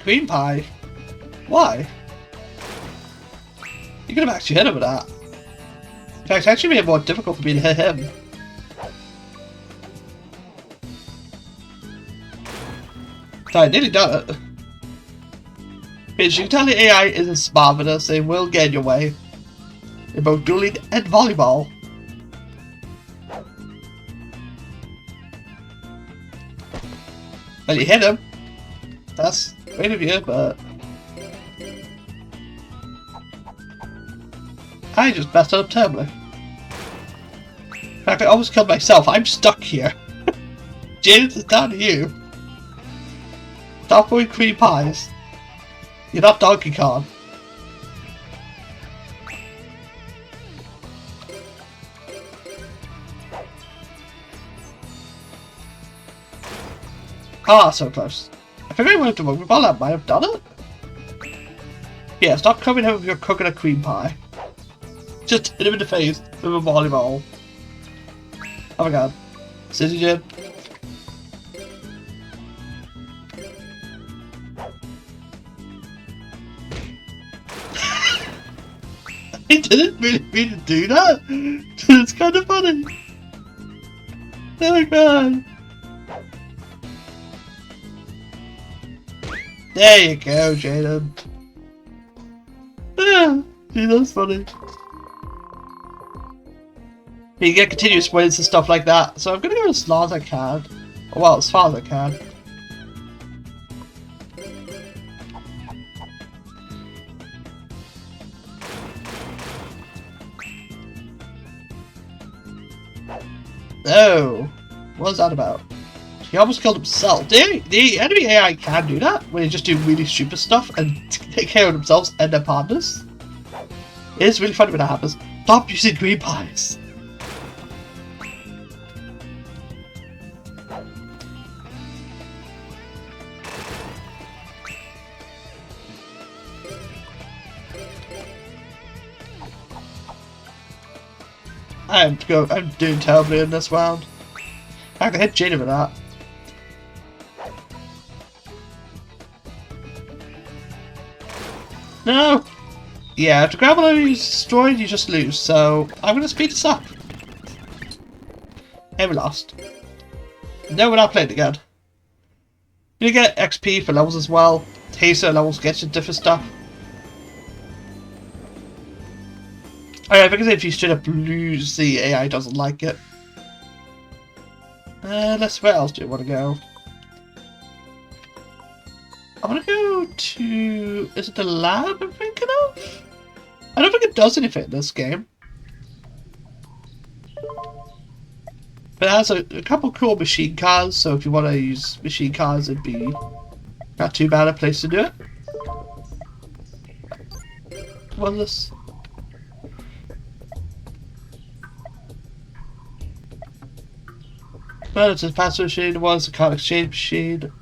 Cream pie? Why? You could have actually hit him with that. In fact, it actually made it more difficult for me to hit him. So I nearly done it. Because you can tell the AI isn't smart with us, they will get in your way. In both dueling and volleyball. Well, you hit him. That's great of you, but I just messed up terribly. In fact, I almost killed myself. I'm stuck here. James, it's down to you. Stop going cream pies. You're not Donkey Kong. Ah, so close. I think I went to rugby ball, that might have done it. Yeah, stop coming over with your cooking a cream pie. Just hit him in the face with a volleyball. Oh my god. City Jim. I didn't really mean to do that. It's kind of funny. Oh my god. There you go, Jaden. Yeah, see, that's funny. You get continuous wins and stuff like that, so I'm gonna go as long as I can. Well, as far as I can. Oh, what was that about? He almost killed himself. The enemy AI can do that, when they just do really stupid stuff and take care of themselves and their partners. It is really funny when that happens. Stop using green pies. I'm doing terribly in this round. I can hit Jaden with that. No! Yeah, if the gravel is destroyed, you just lose, so I'm gonna speed this up. And we lost. No, we're not playing again. You get XP for levels as well. Taser levels get you different stuff. Oh yeah, because if you straight up lose, the AI doesn't like it. Let's where else do you want to go? I want to go to... Is it the lab I'm thinking of? I don't think it does anything in this game. But it has a couple cool machine cars, so if you want to use machine cars, it'd be not too bad a place to do it. What is this? Well, it's a password machine, one is a card exchange machine.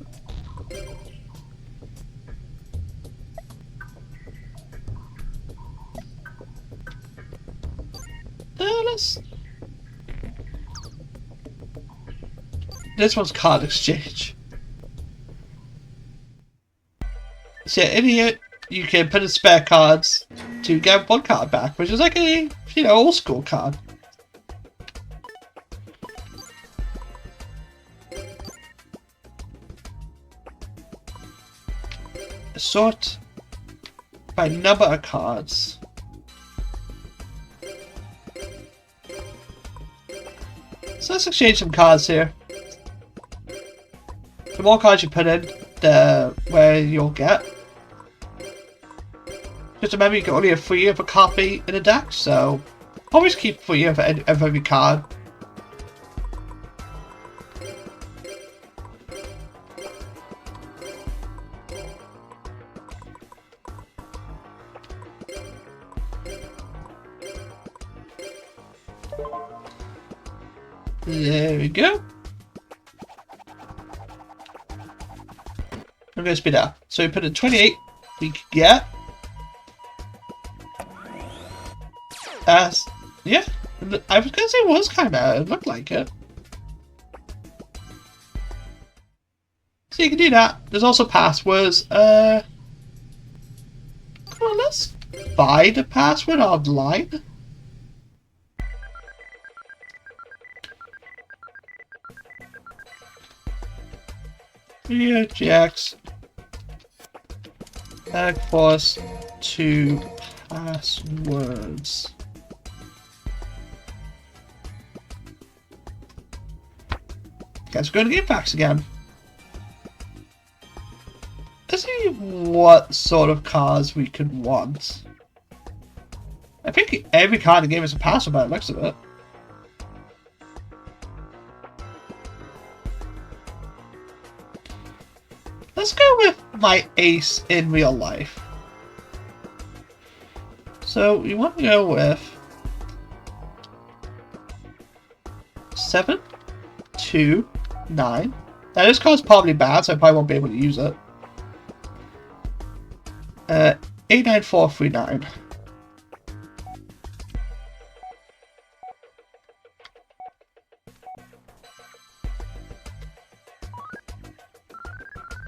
This one's card exchange. So yeah, in here you can put in spare cards to get one card back, which is like a, you know, old school card. Sort by number of cards. So let's exchange some cards here. The more cards you put in, the where you'll get. Just remember, you can only have 3 of a copy in a deck, so always keep 3 of every card. There we go. I'm going to speed up. So we put in 28, we can get. Yeah, I was going to say it was kind of, it looked like it. So you can do that. There's also passwords. Come on, let's buy the password online. GX Force 2 passwords. Guys, we're going to get packs again. Let's see what sort of cars we could want. I think every card in the game is a password by the looks of it. Let's go with my ace in real life. So we want to go with 7, 2, 9. Now this card's probably bad, so I probably won't be able to use it. 89439.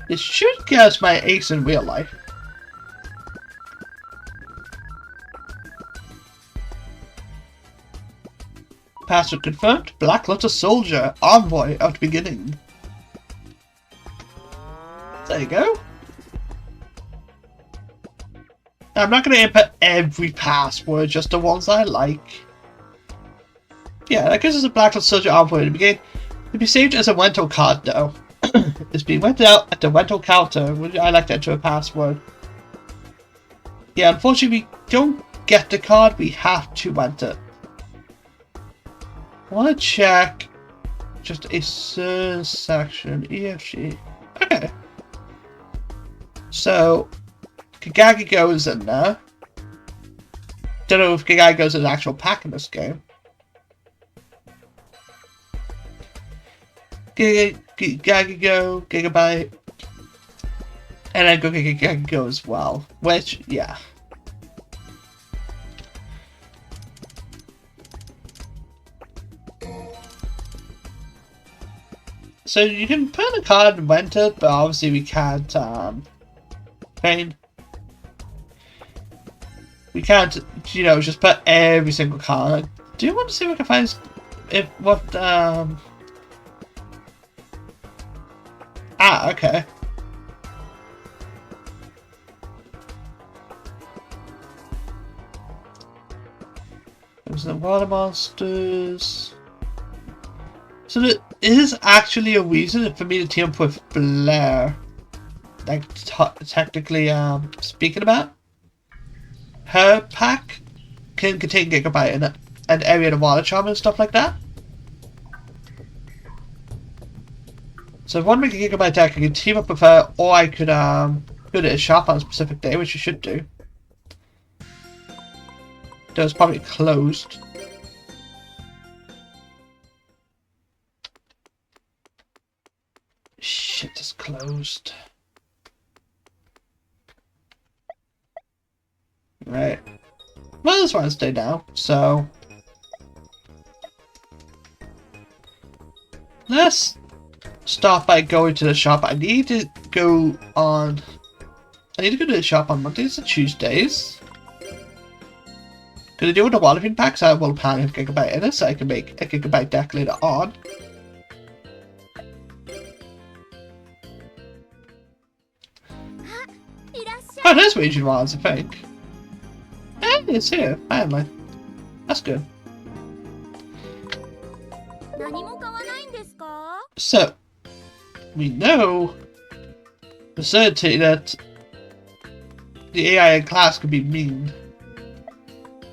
It should get us my ace in real life. Password confirmed. Black Lotus Soldier, Envoy of the Beginning. There you go. Now, I'm not going to input every password, just the ones I like. Yeah, that gives us a Black Lotus Soldier Envoy at the beginning. It'll be saved as a rental card though. It's being rented out at the rental counter, which I like to enter a password. Yeah, unfortunately we don't get the card, we have to rent it. I want to check just a certain section, EFG. Okay. So, Kagagi goes in there. Don't know if Kagagi goes in an actual pack in this game. Gigago, Gigabyte, and then Gigago as well, which, yeah. So you can put in a card and rent it, but obviously we can't, we can't, you know, just put every single card. Do you want to see if I can find Ah, okay. There's the water monsters. So there is actually a reason for me to team up with Blair. Like, technically, speaking about her pack can contain Gigabyte in it, and Area the Water Charm and stuff like that. So if I want to make a Gigabyte deck, I can team up with her, or I could go to a shop on a specific day, which you should do. Though it's probably closed. Shit, it's closed. Right. Well, it's Wednesday now, so let's start by going to the shop. I need to go to the shop on Mondays and Tuesdays. Because I do want the Walloping packs. I will plan a Gigabyte in it, so I can make a Gigabyte deck later on. Oh, there's Raging Wilds, I think. Hey, it's here, finally. That's good. So, we know for certainty that the AI in class could be mean.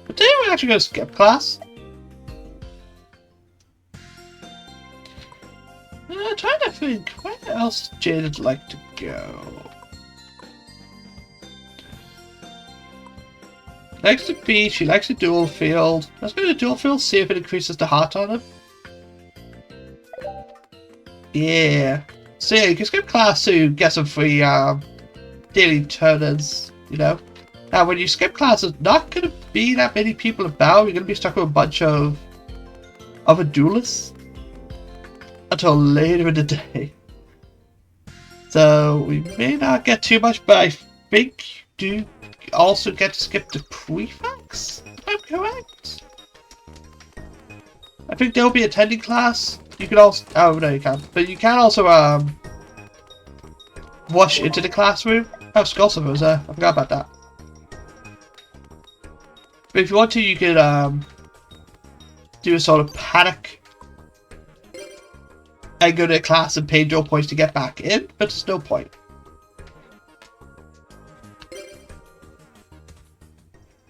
But today we're actually going to skip class. I'm trying to think, where else would Jade like to go? Likes the beach, she likes the dual field. Let's go to the dual field, see if it increases the heart on him. Yeah. So yeah, you can skip class to get some free daily turners, you know. Now when you skip class, there's not going to be that many people about. You're going to be stuck with a bunch of other duelists until later in the day. So we may not get too much, but I think you do also get to skip the prefects, if I'm correct. I think they'll be attending class. You can also, oh no you can't, but you can also rush into the classroom. Oh, Skullsilver was there, I forgot about that. But if you want to, you can do a sort of panic and go to class and pay dual points to get back in, but there's no point.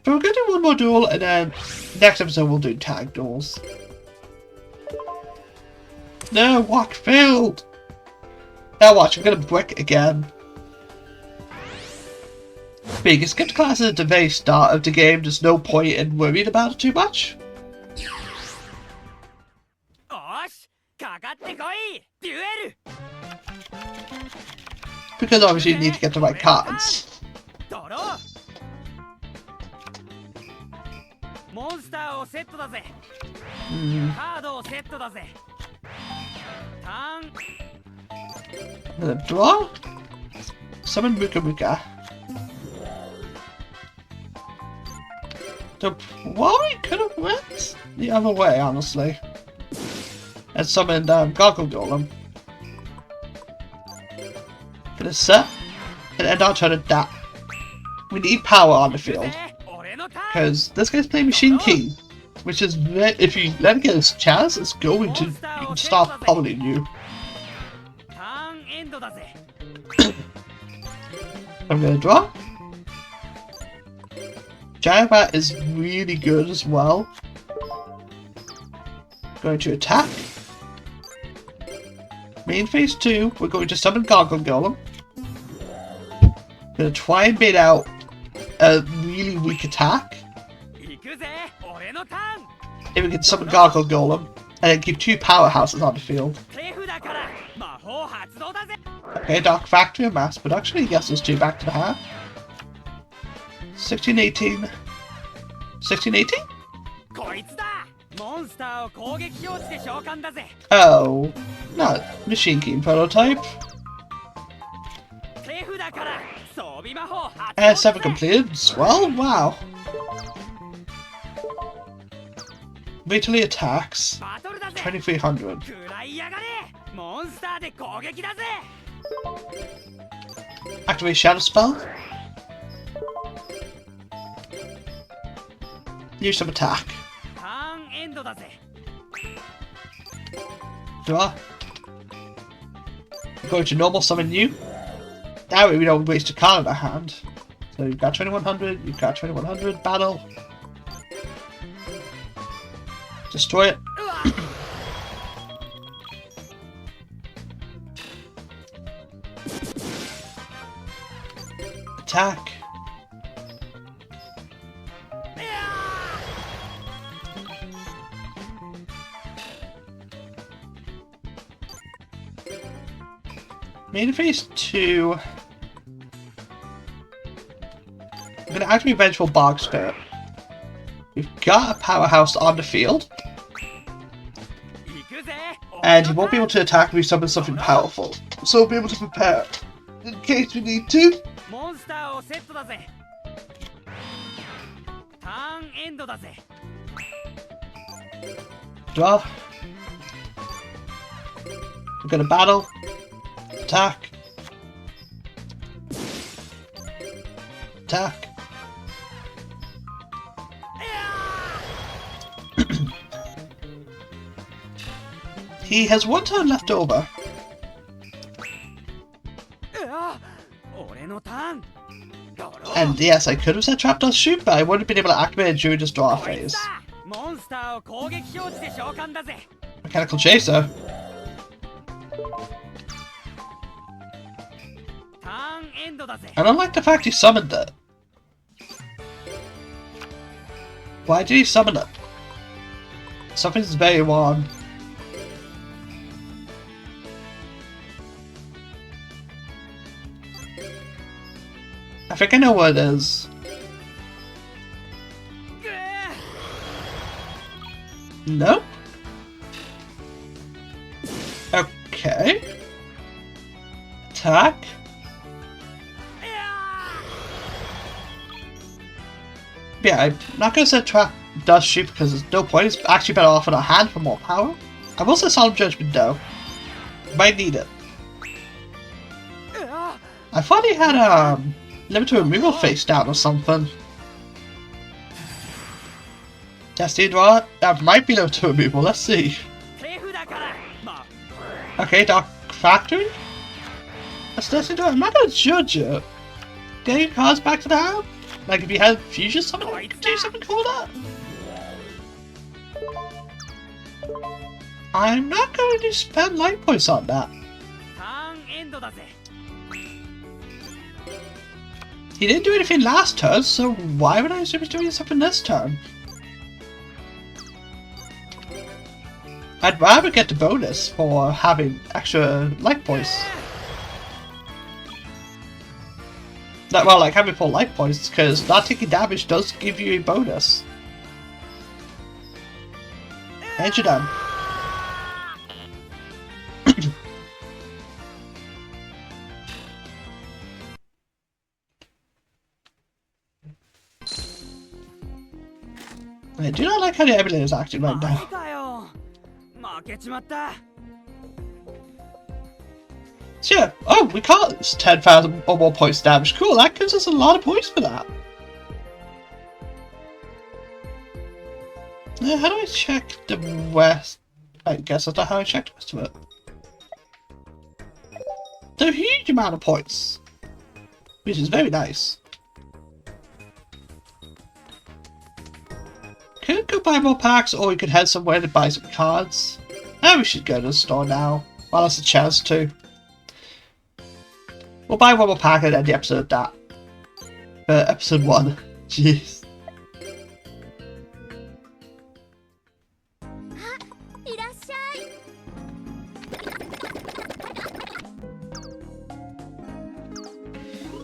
So we're going to do one more duel, and then next episode we'll do tag duels. No, walk failed! Now watch, I'm going to brick again. Being a skipped class at the very start of the game, there's no point in worrying about it too much. Because obviously you need to get the right cards. モンスターをセットだぜ。カードをセットだぜ。ターン。Draw? Summon Muka Muka. So probably could have went the other way, honestly. And summoned Gargle Golem. Gonna set and end our turn at that. We need power on the field. Because this guy's playing Machine King, which is, if you let him get his chance, it's going to start pummeling you. I'm gonna draw. Giant Bat is really good as well. Going to attack. Main phase 2, we're going to summon Gargle Golem. Gonna try and bait out a really weak attack. If we can summon Gargle Golem, and then keep 2 powerhouses on the field. Okay, Dark Factory and Mass Production, he gets those 2 back to the hand. 1618. 1618? Oh, not Machine King prototype. And 7 completed as well? Wow. Vitally attacks. 2300. Activate Shadow Spell. Use some attack. Draw. I'm going to normal summon you. That way we don't waste a card in our hand. So you've got 2100, you've got 2100, battle. Destroy it. うわ Attack. Main phase 2. I'm going to activate Vengeful Bog Spirit. We've got a powerhouse on the field, 行くぜ and he won't be able to attack if we summon something powerful. So we'll be able to prepare in case we need to. モンスターをセットだぜターンエンドだぜ Draw. We're going to battle. Attack. Attack. He has one turn left over. うわ俺のターンドロー And yes, I could have said Trapdoor Shoot, but I wouldn't have been able to activate it during his draw こい phase. つだモンスターを攻撃表示で召喚だぜ Mechanical Chaser. ターンエンドだぜ I don't like the fact he summoned it. Why did he summon it? Something's very wrong. I think I know what it is. ぐー Nope. Okay. Attack. いや Yeah, I'm not gonna say Trap does shoot because there's no point. It's actually better off in a hand for more power. I will say Solemn Judgment though. Might need it. ーうわ I thought he had limited removal face down or something. Destiny draw? That might be limited removal, let's see. 手札からま Okay, Dark Factory? That's Destiny draw. I'm not gonna judge it. Getting cards back to the hand? Like if you had Fusion summon, do something cool with that? I'm not going to spend life points on that. ターンエンドだぜ He didn't do anything last turn, so why would I assume he's doing something this turn? I'd rather get the bonus for having extra life points. Well, like having 4 life points, because not taking damage does give you a bonus. And you're done. I do not like how the emulator is acting right マ now. ジかよ負けちまった So yeah, oh, we caused 10,000 or more points damage. Cool, that gives us a lot of points for that. How do I check the rest? I guess that's not how I check the rest of it. They're a huge amount of points, which is very nice. Could go buy more packs, or we could head somewhere to buy some cards. Now we should go to the store now, while there's a chance to. We'll buy one more pack and end the episode at that. Episode 1. Jeez. いらっしゃい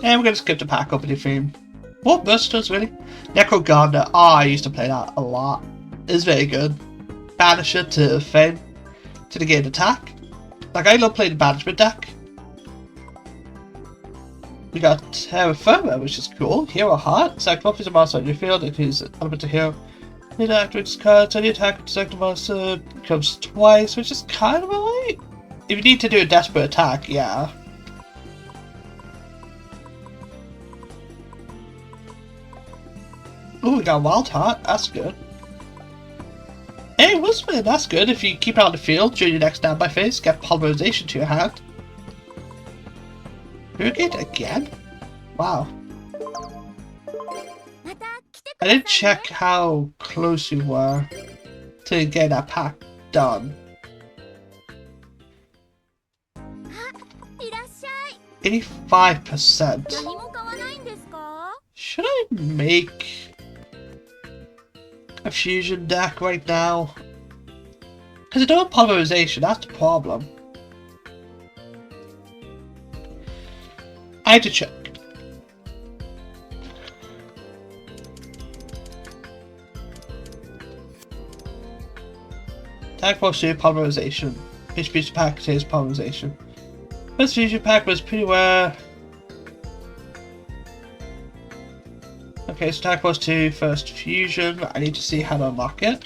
And we're gonna skip the pack opening theme. What Busters, really? Necro Gardener. Oh, I used to play that a lot. It's very good. Banisher to Fame. To negate attack. Like, I love playing the Banishment deck. We got Terra Firma, which is cool. Hero Heart. Select one piece of monster on your field. It is an element of hero. Need to activate this card. So any attack with select monster comes twice, which is kind of alright. If you need to do a desperate attack, yeah. Oh, we got Wild Heart. That's good. Hey, Whisper, that's good. If you keep it on the field during your next standby phase, get Polymerization to your hand. Hurricane again? Wow. また来てく I ださい didn't check how close you were to get that pack done. いらっしゃい。 85%. 何も買わないんですか？ Should I make a fusion deck right now? Because I don't have polymerization, that's the problem. I have to check. Attack Force 2 polymerization. HP pack contains polymerization. First fusion pack was pretty rare. Okay, so Attack Force 2 first fusion. I need to see how to unlock it.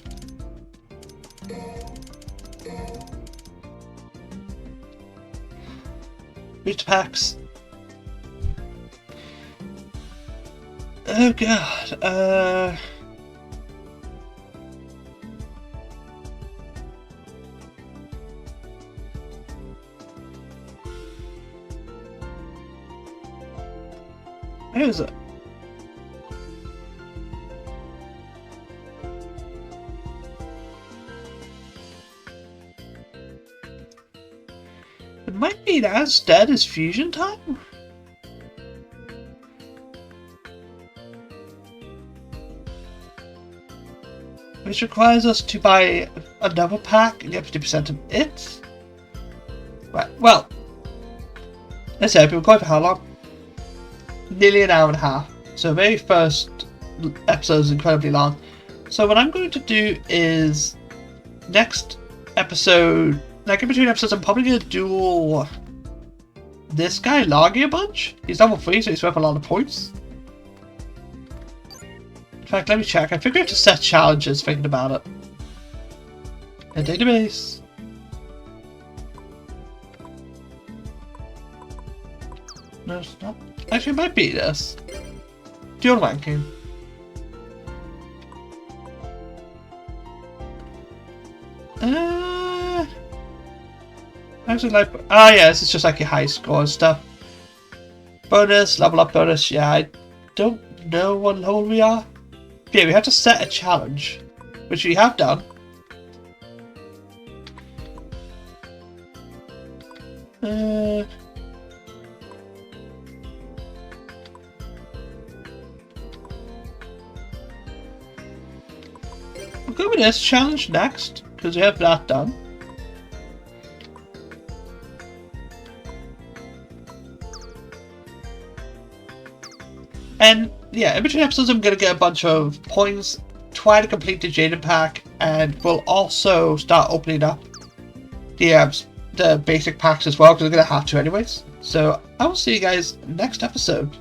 Booster packs. Oh god, where is it? It might be as dead as fusion time? Which requires us to buy another pack and get 50% of it? Right, well, let's say we've been going for how long? Nearly an hour and a half. So the very first episode is incredibly long. So what I'm going to do is next episode, like in between episodes, I'm probably going to duel this guy, Loggy, a bunch. He's level 3, so he's worth a lot of points. In fact, let me check. I think we have to set challenges thinking about it. A database. No, it's not. Actually, it might be this. Dual ranking. Actually, like, yeah, this is just like your high score and stuff. Bonus, level up bonus. Yeah, I don't know what level we are. Yeah, we have to set a challenge, which we have done. We'll go with this challenge next, because we have that done. And yeah, in between episodes I'm going to get a bunch of points, try to complete the Jaden pack, and we'll also start opening up the basic packs as well, because we're going to have to anyways. So I will see you guys next episode.